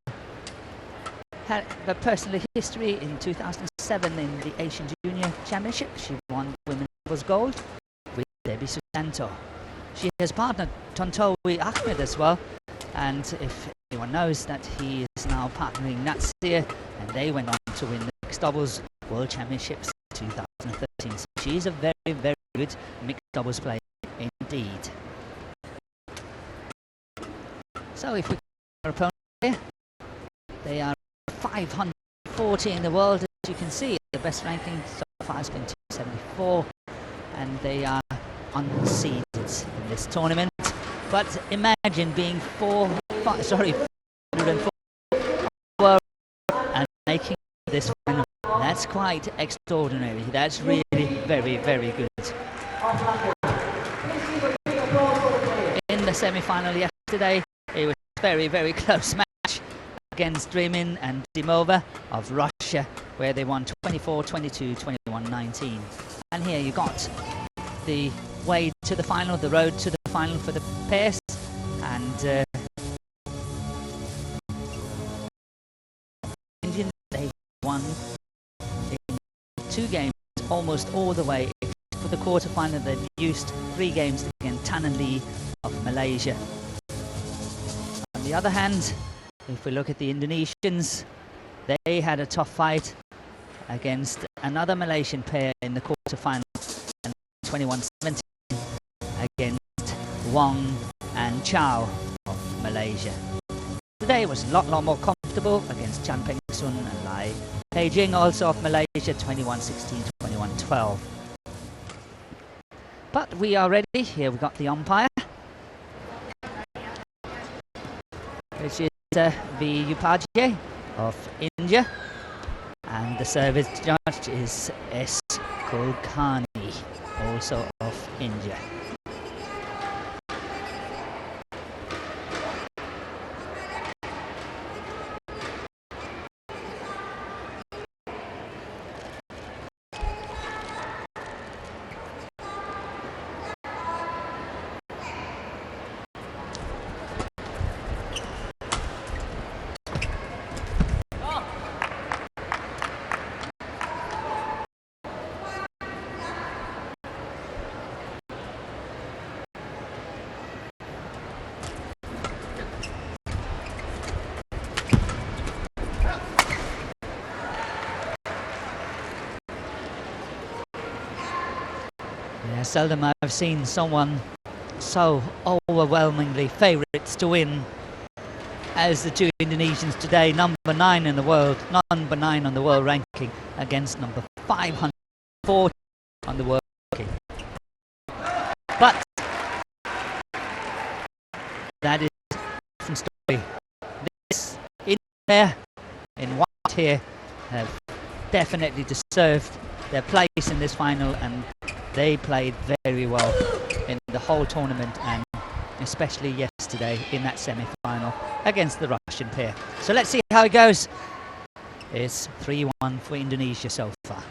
[SPEAKER 1] had a personal history in 2007 in the Asian Junior Championship. She won women's doubles gold with Debbie Susanto. She has partnered Tontowi Ahmed as well, and if anyone knows that he is now partnering Natsir, and they went on to win the mixed doubles world championships in 2013. So she's a very, very good mixed doubles player indeed. So if we our opponent here, they are 540 in the world, as you can see. The best ranking so far has been 274, and they are unseeded in this tournament. But imagine being 404 and making this final. That's quite extraordinary. That's really very, very good. In the semi-final yesterday, it was a very, very close match against Dremin and Dimova of Russia, where they won 24-22, 21-19. And here you got the way to the final, the road to the final for the pairs, and Indian, they won in 2 games almost all the way. For the quarter-final, they used 3 games against Tan and Lee of Malaysia. On the other hand, if we look at the Indonesians, they had a tough fight against another Malaysian pair in the quarter-final, 21-17 against Wong and Chow of Malaysia. Today was a lot more comfortable against Chan Peng Sun and Lai Peijing, also of Malaysia, 21-16, 21-12. But we are ready. Here we've got the umpire, which is V. Upadhyay of India, and the service judge is S. Kulkarni, also of India. Seldom I've seen someone so overwhelmingly favourites to win as the two Indonesians today, number 9 in the world, number 9 on the world ranking against number 540 on the world ranking. But that is a different story. This in there, in white here, have definitely deserved their place in this final, and they played very well in the whole tournament, and especially yesterday in that semi-final against the Russian pair. So let's see how it goes. It's 3-1 for Indonesia so far.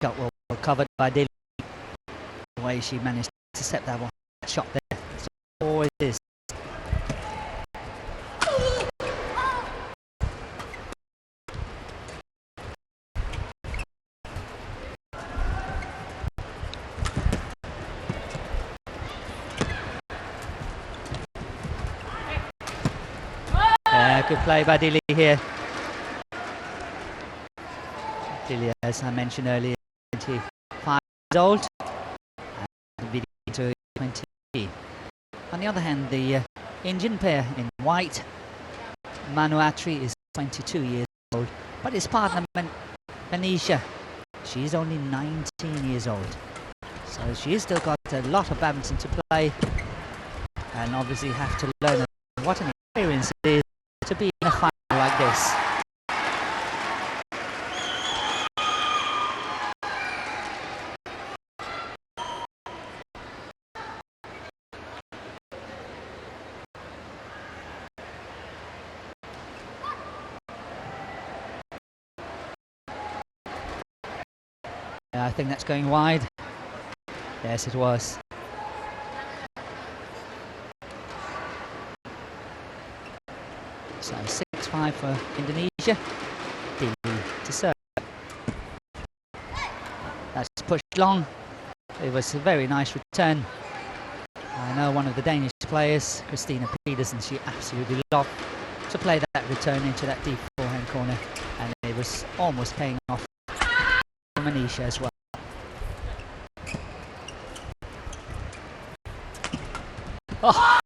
[SPEAKER 1] Got well covered by Dilly. The way she managed to set that one shot there. So always is. Good play by Dilly here. Dilly, as I mentioned earlier, 25 years old, and Vidito 20. On the other hand, the Indian pair in white, Manu Atri is 22 years old, but his partner Manisha, she's only 19 years old. So she's still got a lot of badminton to play, and obviously have to learn what an experience it is to be in a final like this. I think that's going wide. Yes, it was. So 6-5 for Indonesia. Dilly to serve. That's pushed long. It was a very nice return. I know one of the Danish players, Christina Pedersen, she absolutely loved to play that return into that deep forehand corner, and it was almost paying off for Manisha as well. Oh,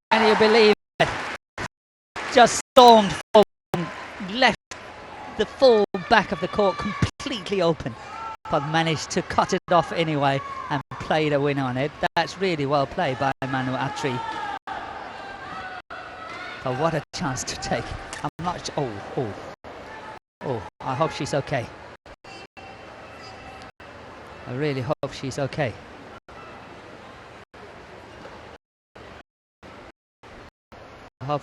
[SPEAKER 1] can you believe it? Just stormed forward and left the full back of the court completely open, but managed to cut it off anyway and play the winner on it. That's really well played by Manu Atri. But what a chance to take. I'm not. Oh! I hope she's okay. I really hope she's okay. I hope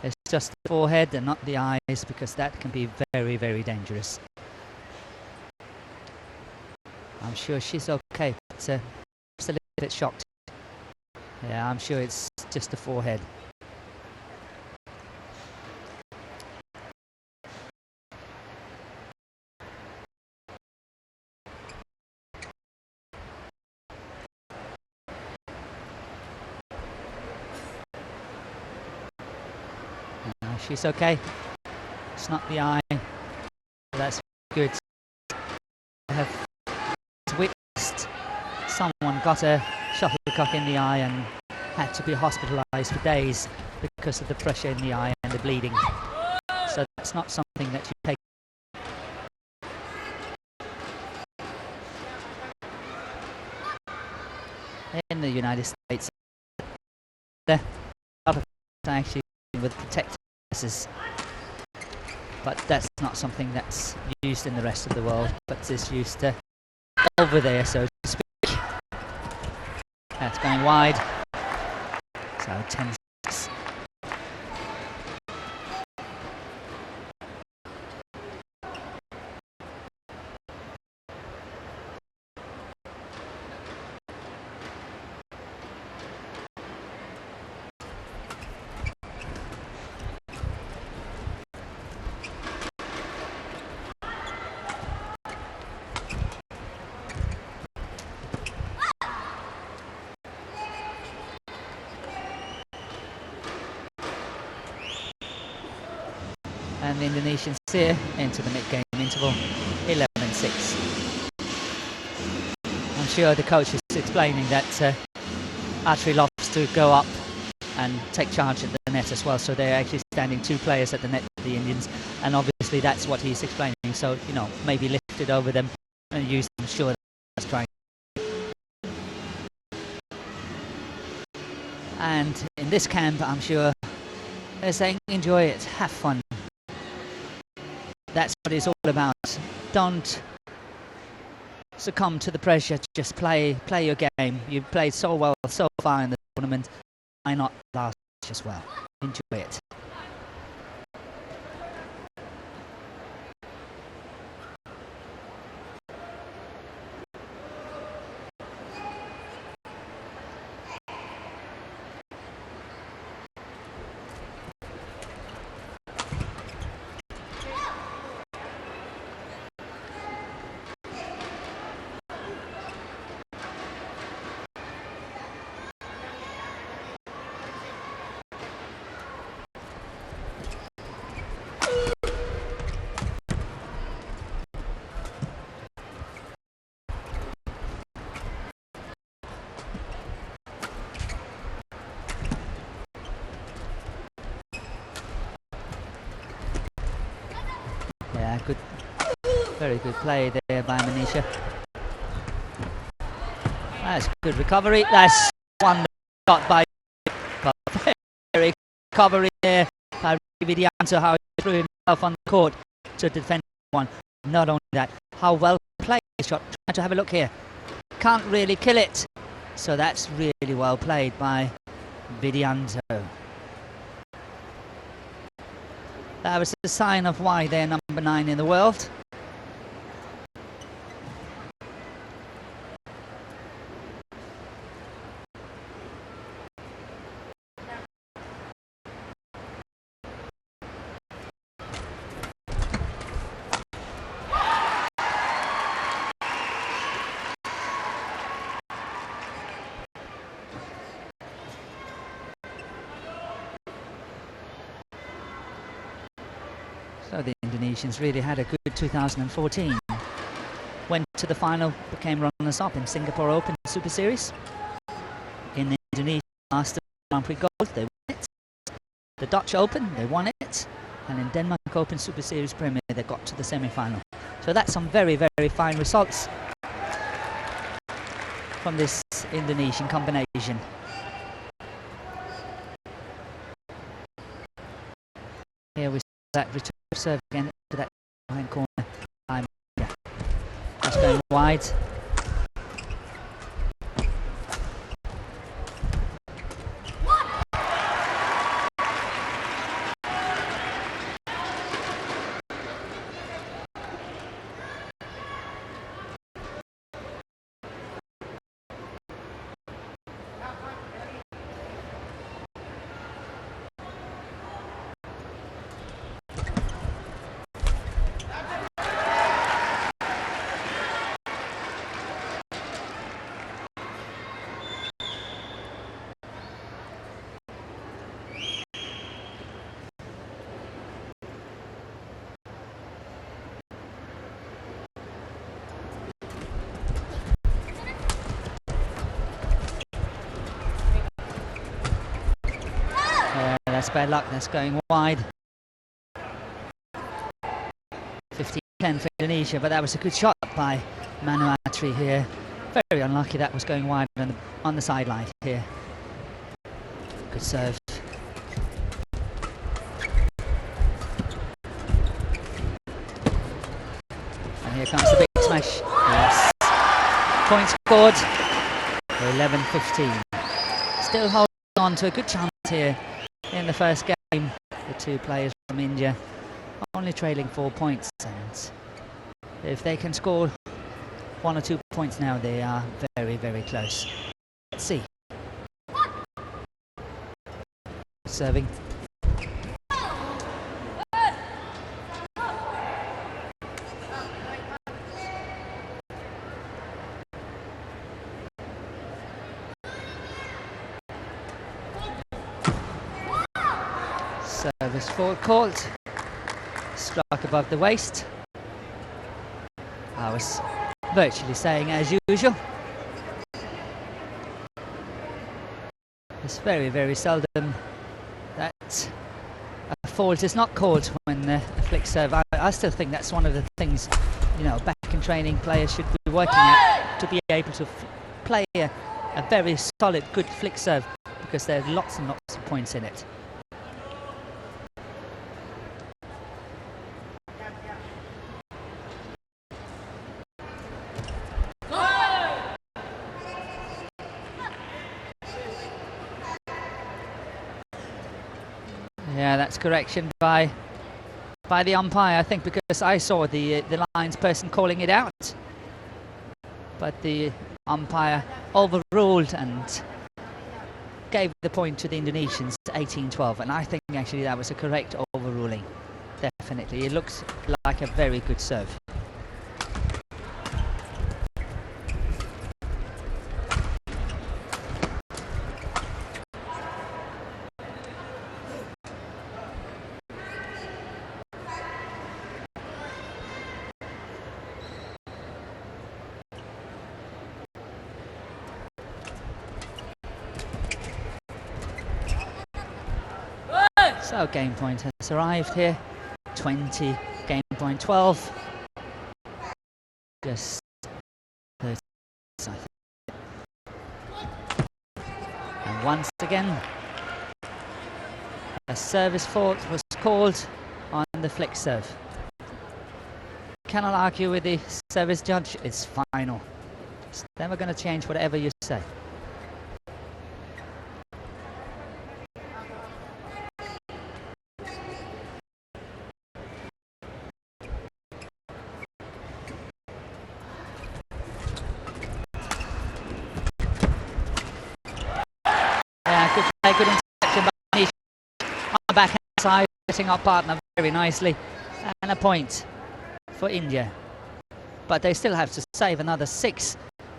[SPEAKER 1] it's just the forehead and not the eyes, because that can be very, very dangerous. I'm sure she's okay, but just a little bit shocked. Yeah, I'm sure it's just the forehead. She's okay. It's not the eye. That's good. I have witnessed someone got a shuttlecock in the eye and had to be hospitalized for days because of the pressure in the eye and the bleeding. So that's not something that you take. In the United States, there are a lot of actually with protective glasses. but that's not something that's used in the rest of the world, but it's used over there, so to speak. That's going wide. So 10-6. And the Indonesians here into the mid-game interval, 11-6. I'm sure the coach is explaining that Archery loves to go up and take charge of the net as well, so they're actually standing 2 players at the net, the Indians, and obviously that's what he's explaining. So, you know, maybe lift it over them and use them. Sure, that's trying. And in this camp, I'm sure they're saying, enjoy it, have fun. That's what it's all about. Don't succumb to the pressure. Just play your game. You've played so well so far in the tournament. Why not last as well? Enjoy it. Good, very good play there by Manisha. That's good recovery. That's one shot by very recovery there by Vidianto, how he threw himself on the court to defend one. Not only that, how well played the shot. Trying to have a look here. Can't really kill it. So that's really well played by Vidianto. That was a sign of why they're number 9 in the world. So the Indonesians really had a good 2014. Went to the final, became runners-up in Singapore Open Super Series. In the Indonesia Masters Grand Prix Gold, they won it. The Dutch Open, they won it. And in Denmark Open Super Series Premier, they got to the semi-final. So that's some very, very fine results from this Indonesian combination. Here we see that return serve again to that right corner. Yeah. That's going wide. That's bad luck, that's going wide. 15-10 for Indonesia, but that was a good shot by Manu Atri here. Very unlucky that was going wide on the sideline here. Good serve. comes the big smash. Yes. Point scored. 11-15. Still holding on to a good chance here in the first game. The two players from India only trailing 4 points, and if they can score 1 or 2 points now, they are very, very close. Let's see. Serving. Service forward caught. Struck above the waist. I was virtually saying as usual. It's very, very seldom that a fault is not called when a flick serve. I still think that's one of the things, you know, back in training players should be working at, to be able to play a very solid, good flick serve, because there are lots and lots of points in it. Yeah, that's correction by the umpire, I think, because I saw the linesperson calling it out, but the umpire overruled and gave the point to the Indonesians, 18-12, and I think actually that was a correct overruling. Definitely, it looks like a very good serve. So game point has arrived here. 20, game point 12. Just 30, I think. And once again, a service fault was called on the flick serve. Cannot argue with the service judge. It's final. It's never going to change whatever you say. Good interception by Nish on backhand side, setting up partner very nicely, and a point for India. But they still have to save another 6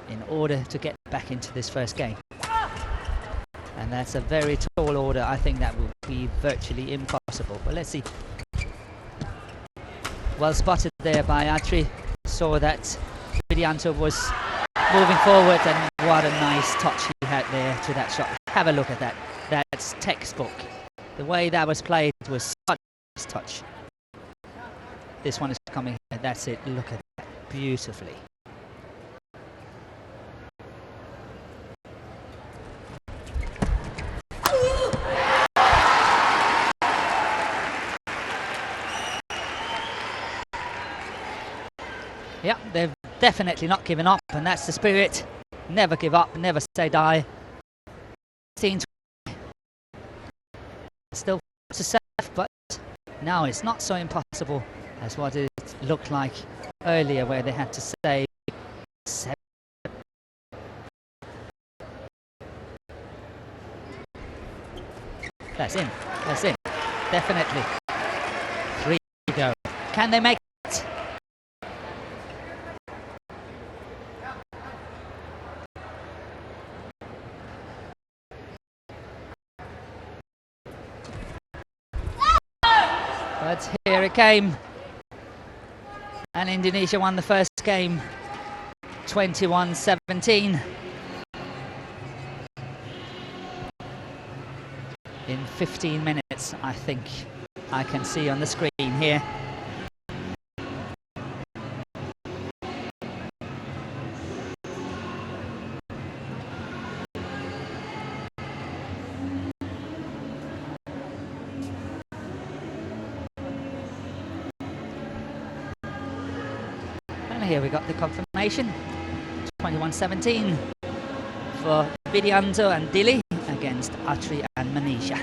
[SPEAKER 1] in order to get back into this first game. And that's a very tall order. I think that will be virtually impossible. But let's see. Well spotted there by Atri. Saw that Widianto was moving forward, and what a nice touch he had there to that shot. Have a look at that. That's textbook. The way that was played was such a nice touch. This one is coming here. That's it. Look at that. Beautifully. Yeah, they've definitely not given up, and that's the spirit. Never give up, never say die. Still to serve, but now it's not so impossible as what it looked like earlier, where they had to save 7. That's in, that's in, definitely. 3 to go. Can they make it? But here it came, and Indonesia won the first game 21-17 in 15 minutes, I think I can see on the screen here. here we got the confirmation. 21-17 for Vidyanto and Dili against Atri and Manisha.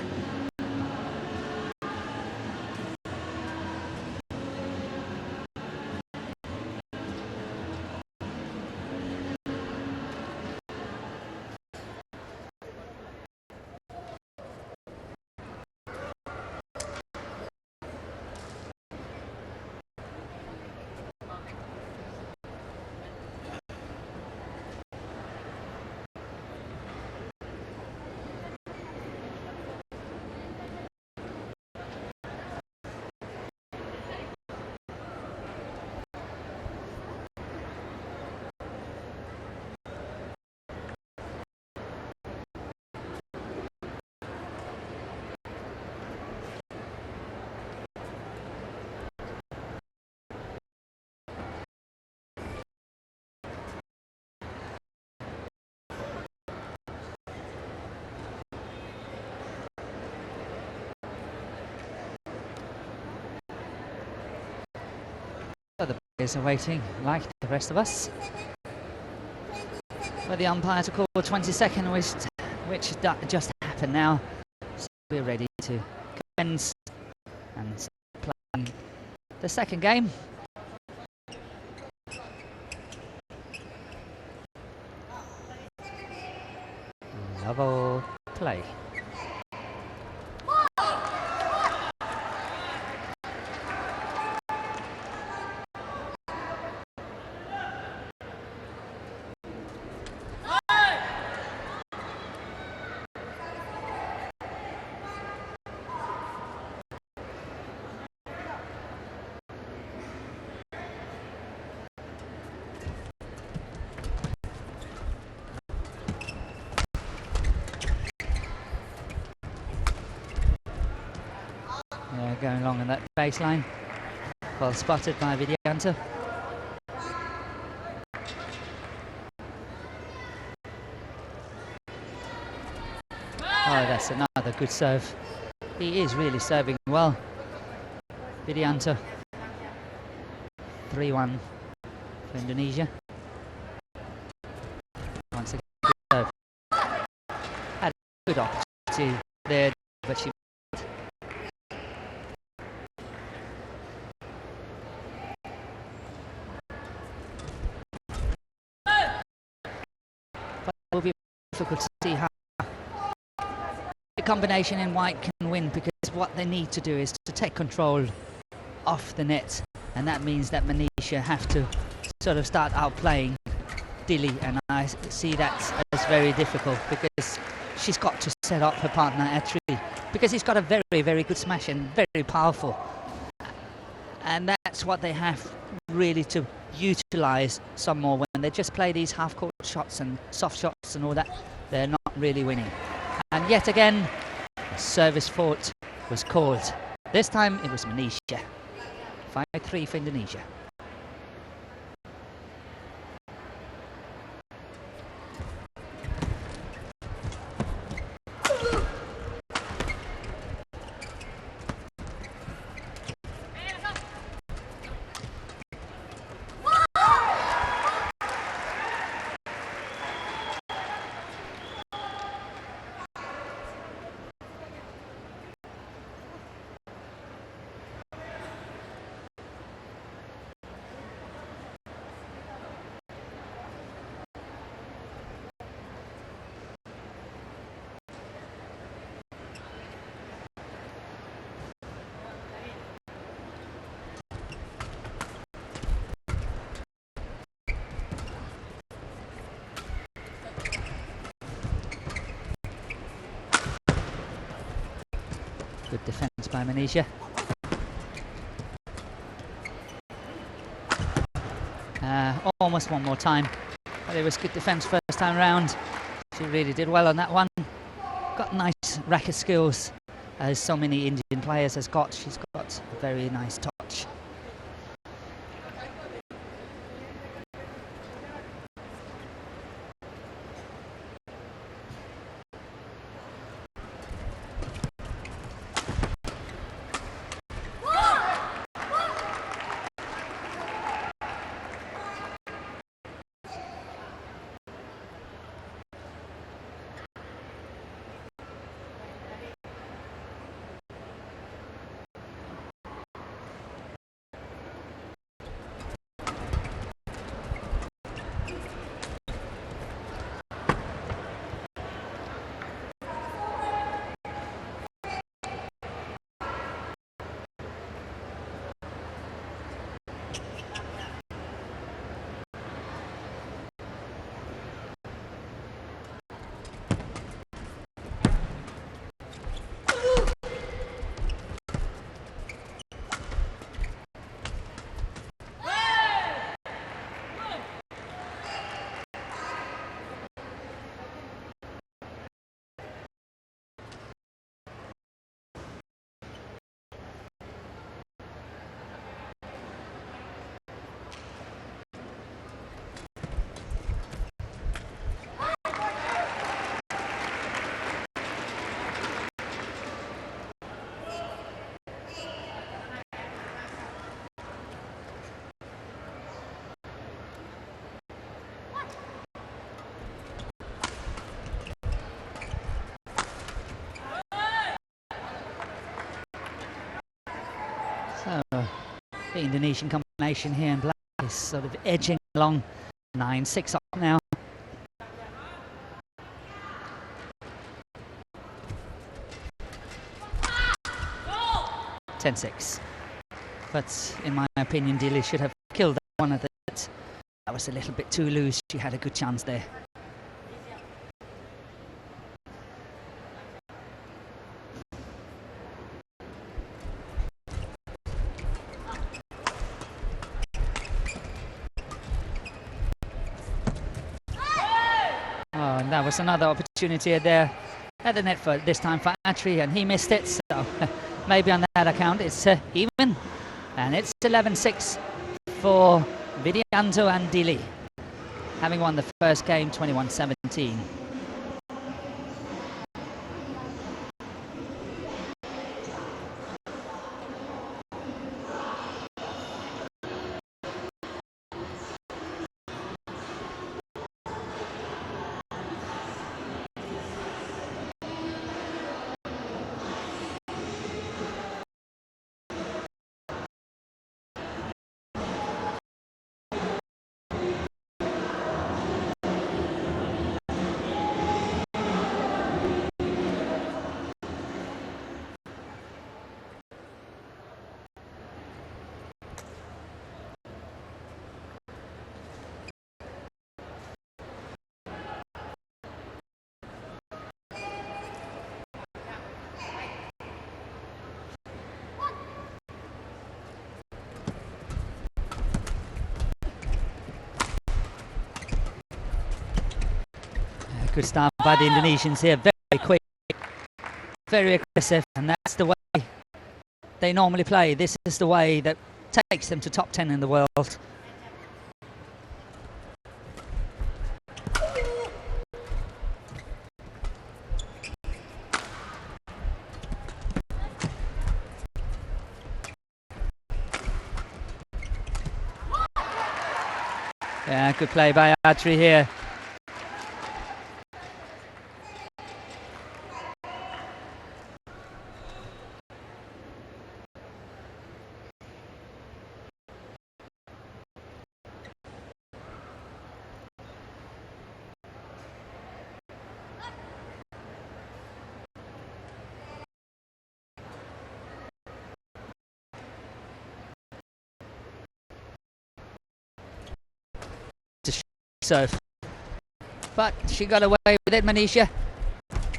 [SPEAKER 1] The players are waiting, like the rest of us, for the umpire to call 22nd, which just happened now. So we're ready to commence and play the second game. Level play. Going along on that baseline. Well spotted by Vidyanto. Oh, that's another good serve. He is really serving well. Vidyanto. 3-1 for Indonesia. Once again, good serve. Had a good opportunity there, but she will be difficult to see how the combination in white can win, because what they need to do is to take control off the net, and that means that Manisha have to sort of start outplaying Dili, and I see that as very difficult, because she's got to set up her partner Atri, because he's got a very, very good smash and very powerful, and that's what they have really to utilize some more. When they just play these half-court shots and soft shots and all that, they're not really winning. And yet again, a service fault was called. This time it was Manisha. 5-3 for Indonesia. Good defence by Manisha. Almost one more time. But it was good defence first time round. She really did well on that one. Got nice racket skills, as so many Indian players has got. She's got a very nice touch. The Indonesian combination here in black is sort of edging along. 9-6 up now. 10-6. But in my opinion, Dili should have killed that one at that. That was a little bit too loose. She had a good chance there. Oh, and that was another opportunity there at the net for this time for Atri, and he missed it. So maybe on that account it's even, and it's 11-6 for Widianto and Dili, having won the first game 21-17. Good start by the Indonesians here, very quick, very aggressive, and that's the way they normally play. This is the way that takes them to top 10 in the world. Yeah, good play by Atri here. Serve, but she got away with it, Manisha.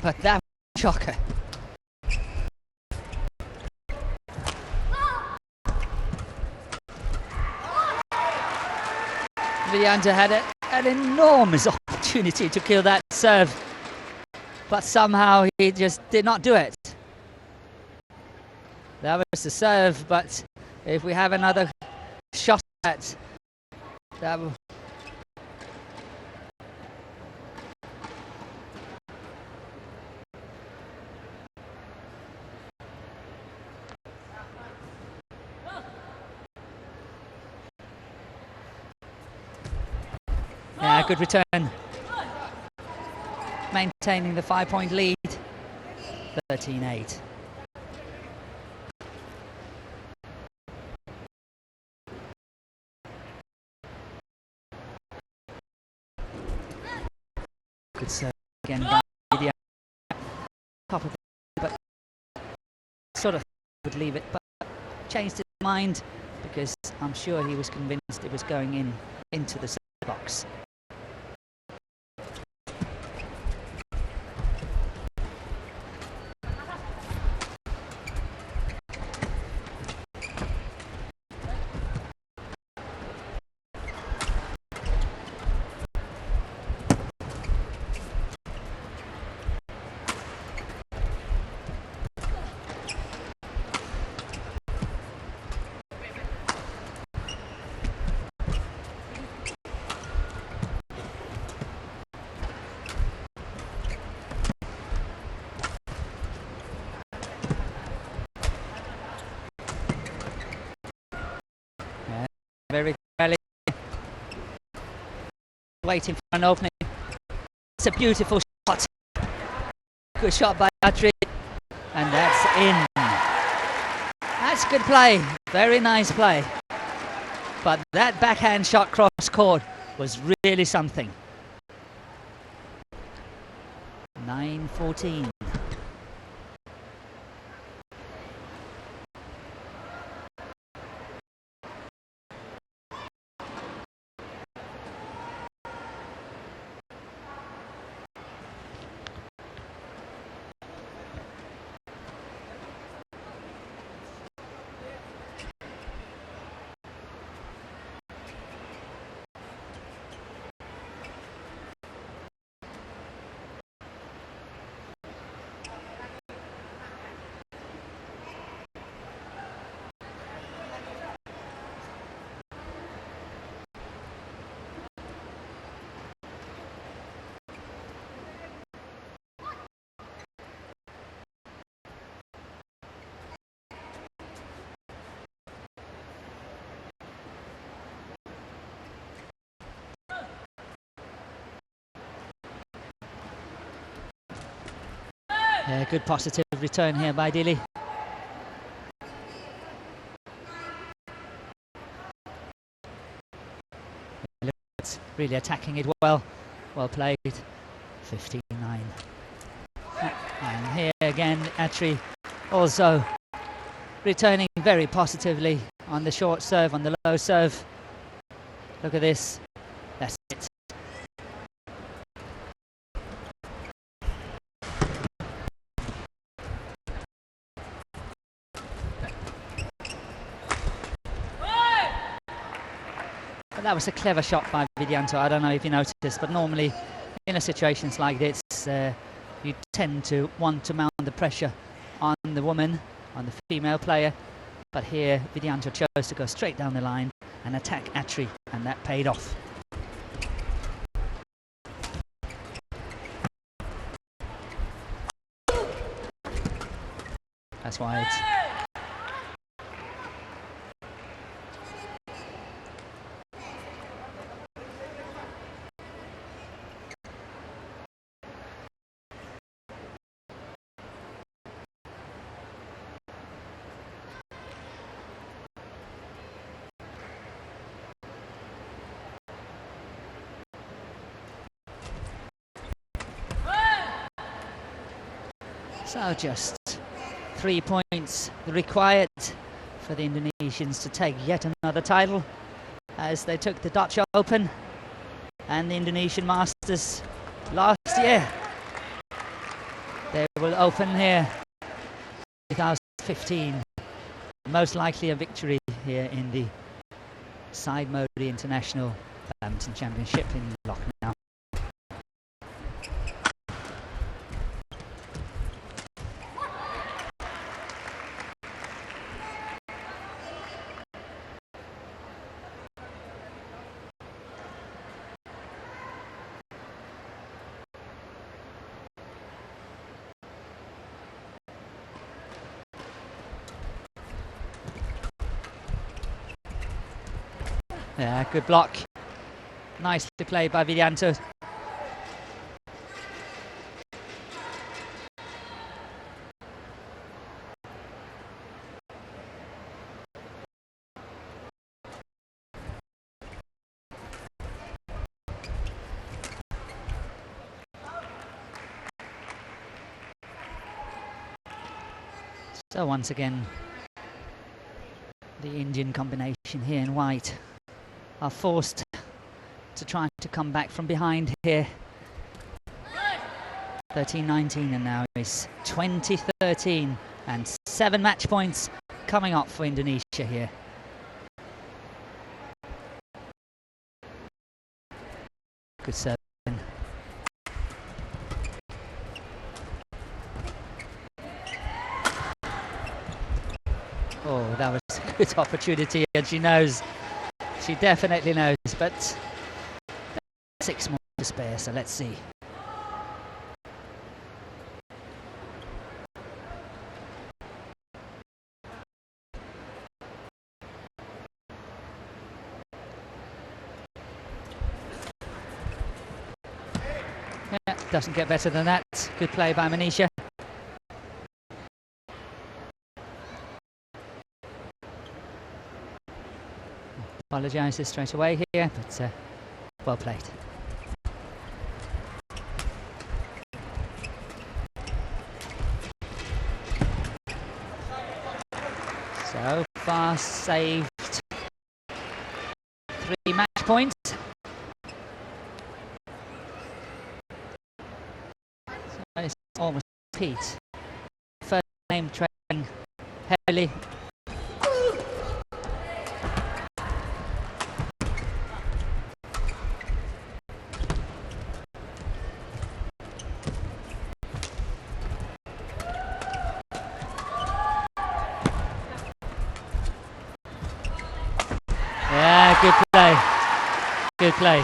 [SPEAKER 1] But that was a shocker. Widianto had an enormous opportunity to kill that serve, but somehow he just did not do it. That was the serve, but if we have another shot at that. Yeah, good return. Maintaining the 5-point lead. 13-8. Good serve again by the top of it, but sort of would leave it, but changed his mind because I'm sure he was convinced it was going into the box. Very early, waiting for an opening. It's a beautiful shot. Good shot by Atri, and that's in. That's good play. Very nice play. but that backhand shot cross court was really something. 9-14. Yeah, good positive return here by Dilly. It's really attacking it well. Well played. 15-9. And here again, Atri also returning very positively on the short serve, on the low serve. Look at this. That's it. But that was a clever shot by Vidianto. I don't know if you noticed, but normally in situations like this, you tend to want to mount the pressure on the woman, on the female player. But here, Vidianto chose to go straight down the line and attack Atri, and that paid off. That's why it's... So just 3 points required for the Indonesians to take yet another title, as they took the Dutch Open and the Indonesian Masters last year. They will open here 2015. Most likely a victory here in the Syed Modi International Badminton Championship in Lucknow. Yeah, good block. Nicely played by Vidianto. So once again, the Indian combination here in white are forced to try to come back from behind here. 13-19, and now it's 20-13, and 7 match points coming up for Indonesia here. Good serve. Oh, that was a good opportunity, and she knows. She definitely knows, but 6 more to spare, so let's see. Yeah, doesn't get better than that. Good play by Manisha. apologises straight away here, but well played. So far saved 3 match points. So it's almost repeat. First game trailing heavily. Yeah, good play. Good play.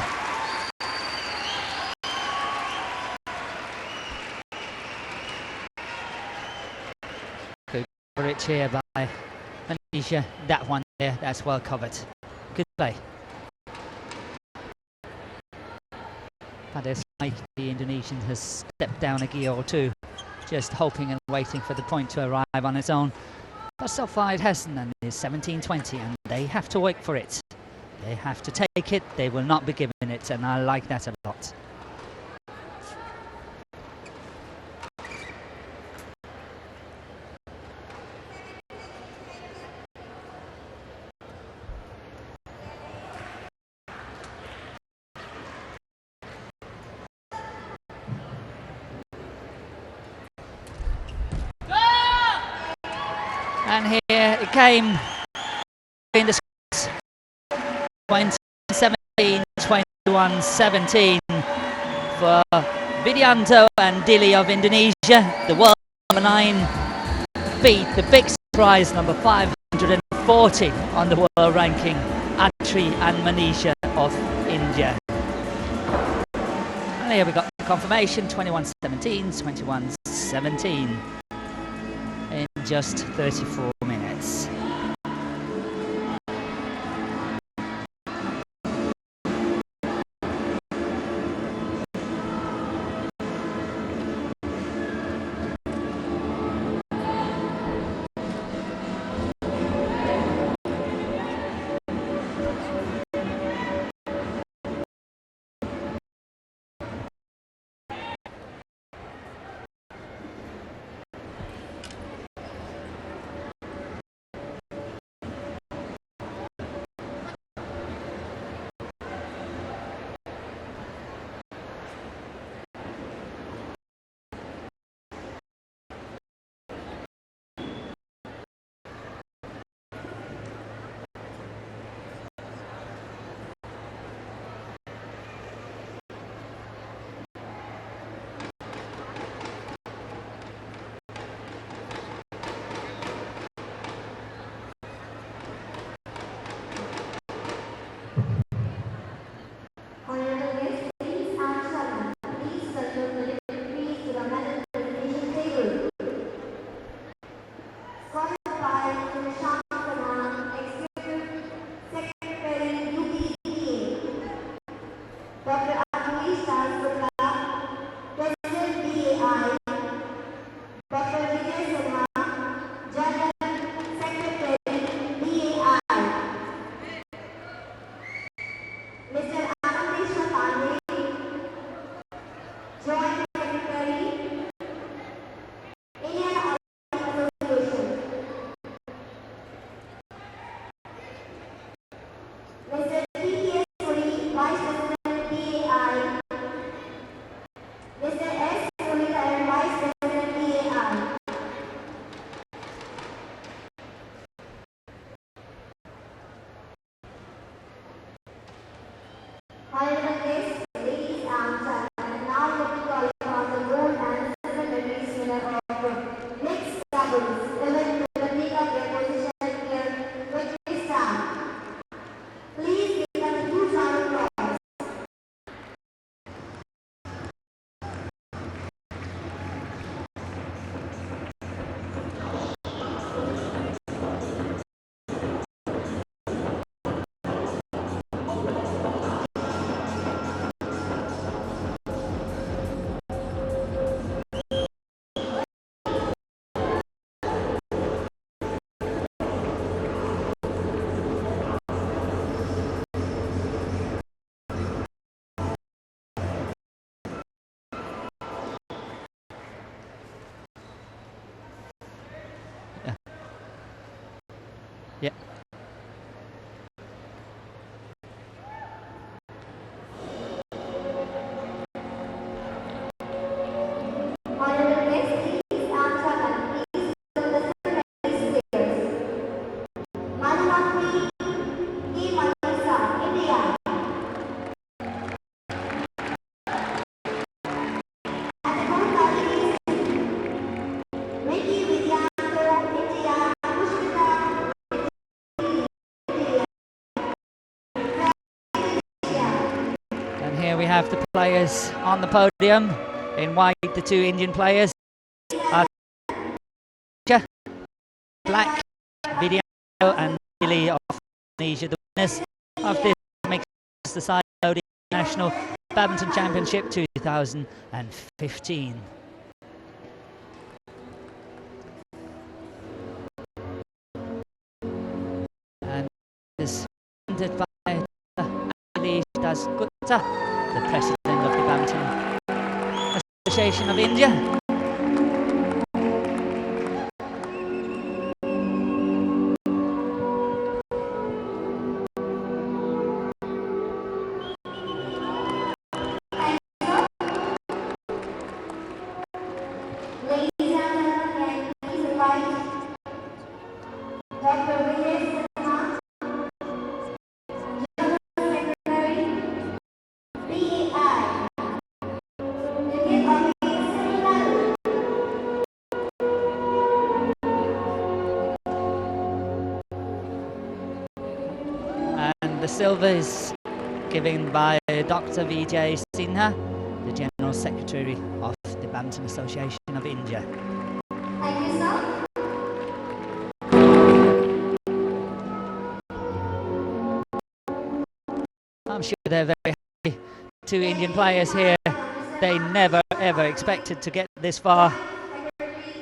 [SPEAKER 1] Good coverage here by Malaysia. That one there, that's well covered. Good play. But it's like the Indonesian has stepped down a gear or two, just hoping and waiting for the point to arrive on its own. But so far it hasn't, and it's 17-20, and they have to work for it. They have to take it, they will not be given it, and I like that a lot. And here it came in the scores. 21-17 for Widianto and Dili of Indonesia. The world number 9 beat the big surprise number 540 on the world ranking, Atri and Manisha of India. And here we got the confirmation, 21-17, 21-17 in just 34 minutes. here we have the players on the podium. In white, the two Indian players. Black, Video and Billy of Indonesia, the winners of this mixed the Syed International Badminton Championship 2015. And this is presented by Gupta, the President of the Badminton Association of India. The silver is given by Dr. Vijay Sinha, the General Secretary of the Badminton Association of India.
[SPEAKER 3] Thank you, sir.
[SPEAKER 1] I'm sure they're very happy. Two Indian players here. They never ever expected to get this far.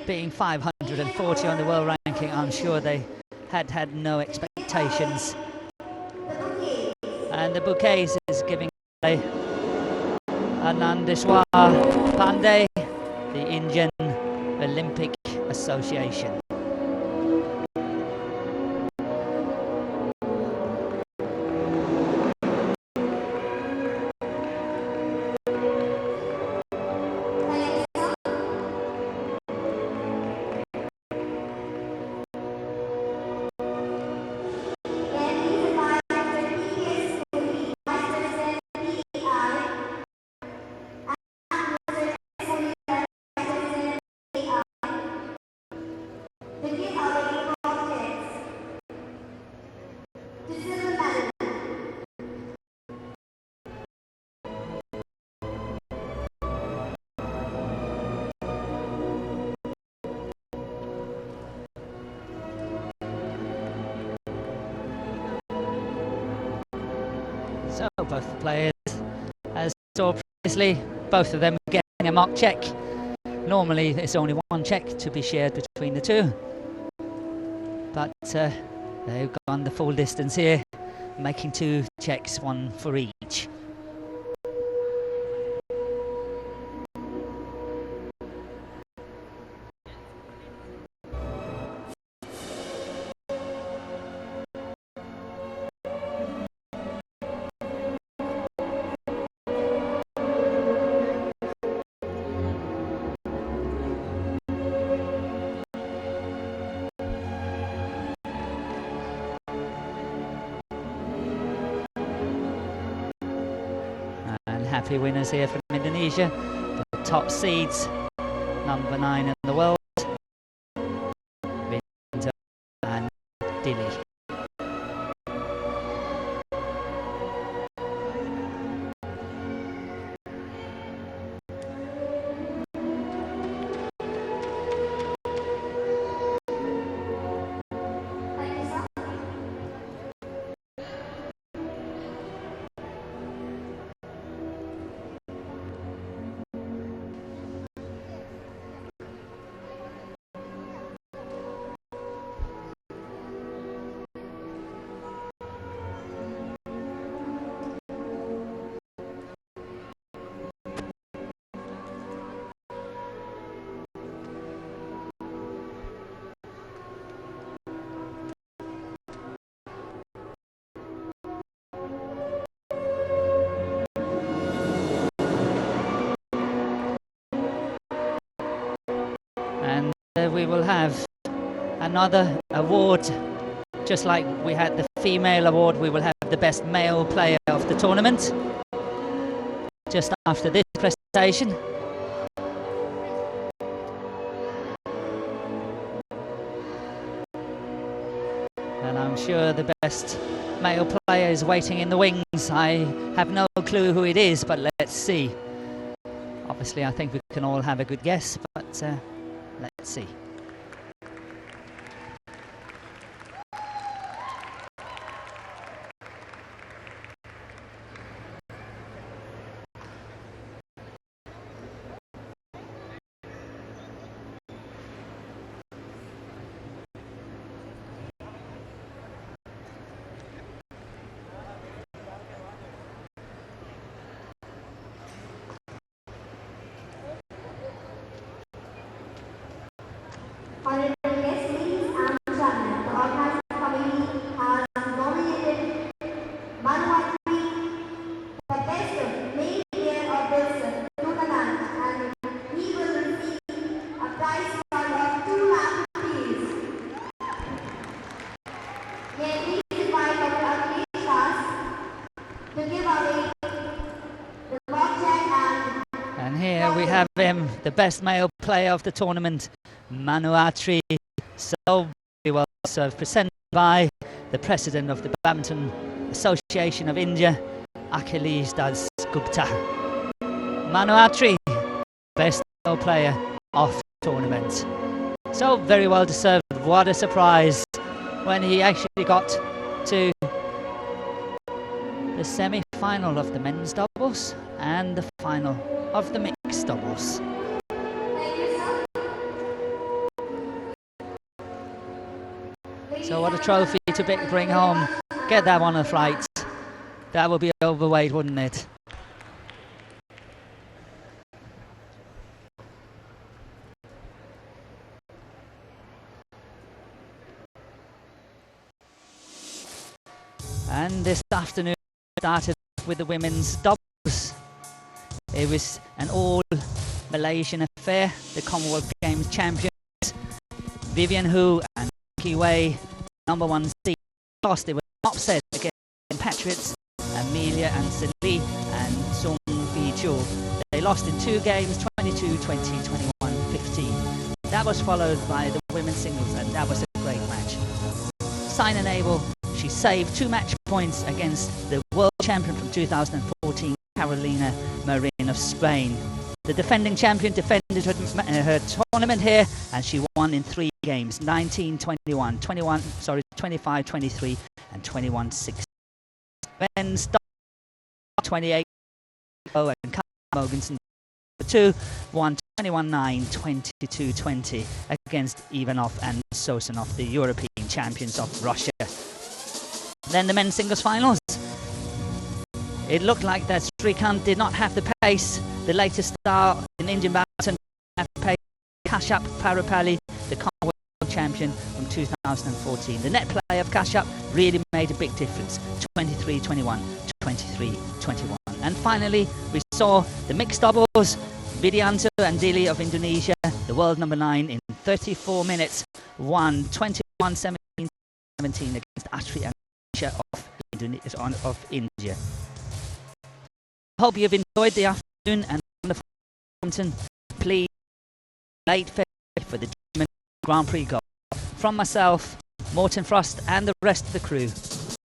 [SPEAKER 1] Being 540 on the world ranking, I'm sure they had no expectations. And the bouquets is giving by Anandeshwar Pandey, the Indian Olympic Association. So both the players, as saw previously, both of them getting a mock check. Normally it's only one check to be shared between the two, but they've gone the full distance here, making two checks, one for each. Happy winners here from Indonesia, the top seeds, number 9 in the world, Int'l and Delhi. We will have another award, just like we had the female award. We will have the best male player of the tournament just after this presentation. And I'm sure the best male player is waiting in the wings. I have no clue who it is, but let's see. Obviously, I think we can all have a good guess, but let's see.
[SPEAKER 3] Honorable guests, ladies and gentlemen, the organizing committee has nominated Manuatri, the best male player of this tournament, and he will receive a prize fund of 2 lakh rupees. May I please invite Dr. Akhilesh Das to give away the object
[SPEAKER 1] And here we have him, the best male player of the tournament, Manuatri. So very well served, presented by the president of the Badminton Association of India, Akhilesh Das Gupta. Manuatri, best male player of the tournament. So very well deserved. What a surprise when he actually got to the semi-final of the men's doubles and the final of the mixed doubles. So what a trophy to bring home. Get that on a flight. That would be overweight, wouldn't it? And this afternoon started with the women's doubles. It was an all-Malaysian affair. The Commonwealth Games champions, Vivian Hu and Nikki Wei, number 1 seed, lost. It was an upset against Patriots, Amelia and Celie and Song Bi Chu. They lost in 2 games, 22-20, 21-15. That was followed by the women's singles, and that was a great match. Sign and Abel, she saved 2 match points against the world champion from 2014, Carolina Marin of Spain. The defending champion defended her tournament here, and she won in 3 games, 19-21, 25-23, and 21-6. Men's 28 and Carl Mogensen 2 won 21-9, 22-20 against Ivanov and Sosanov, the European champions of Russia. Then the men's singles finals. It looked like that Srikanth did not have the pace. The latest star in Indian badminton have the pace. Kashyap Parupalli, the Commonwealth champion from 2014. The net play of Kashyap really made a big difference. 23-21, 23-21. And finally, we saw the mixed doubles. Widianto and Dili of Indonesia, the world number 9, in 34 minutes, won 21-17 against Atri and of India. Hope you've enjoyed the afternoon and wonderful badminton. Please late for the German Grand Prix goal. From myself, Morten Frost, and the rest of the crew,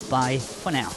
[SPEAKER 1] bye for now.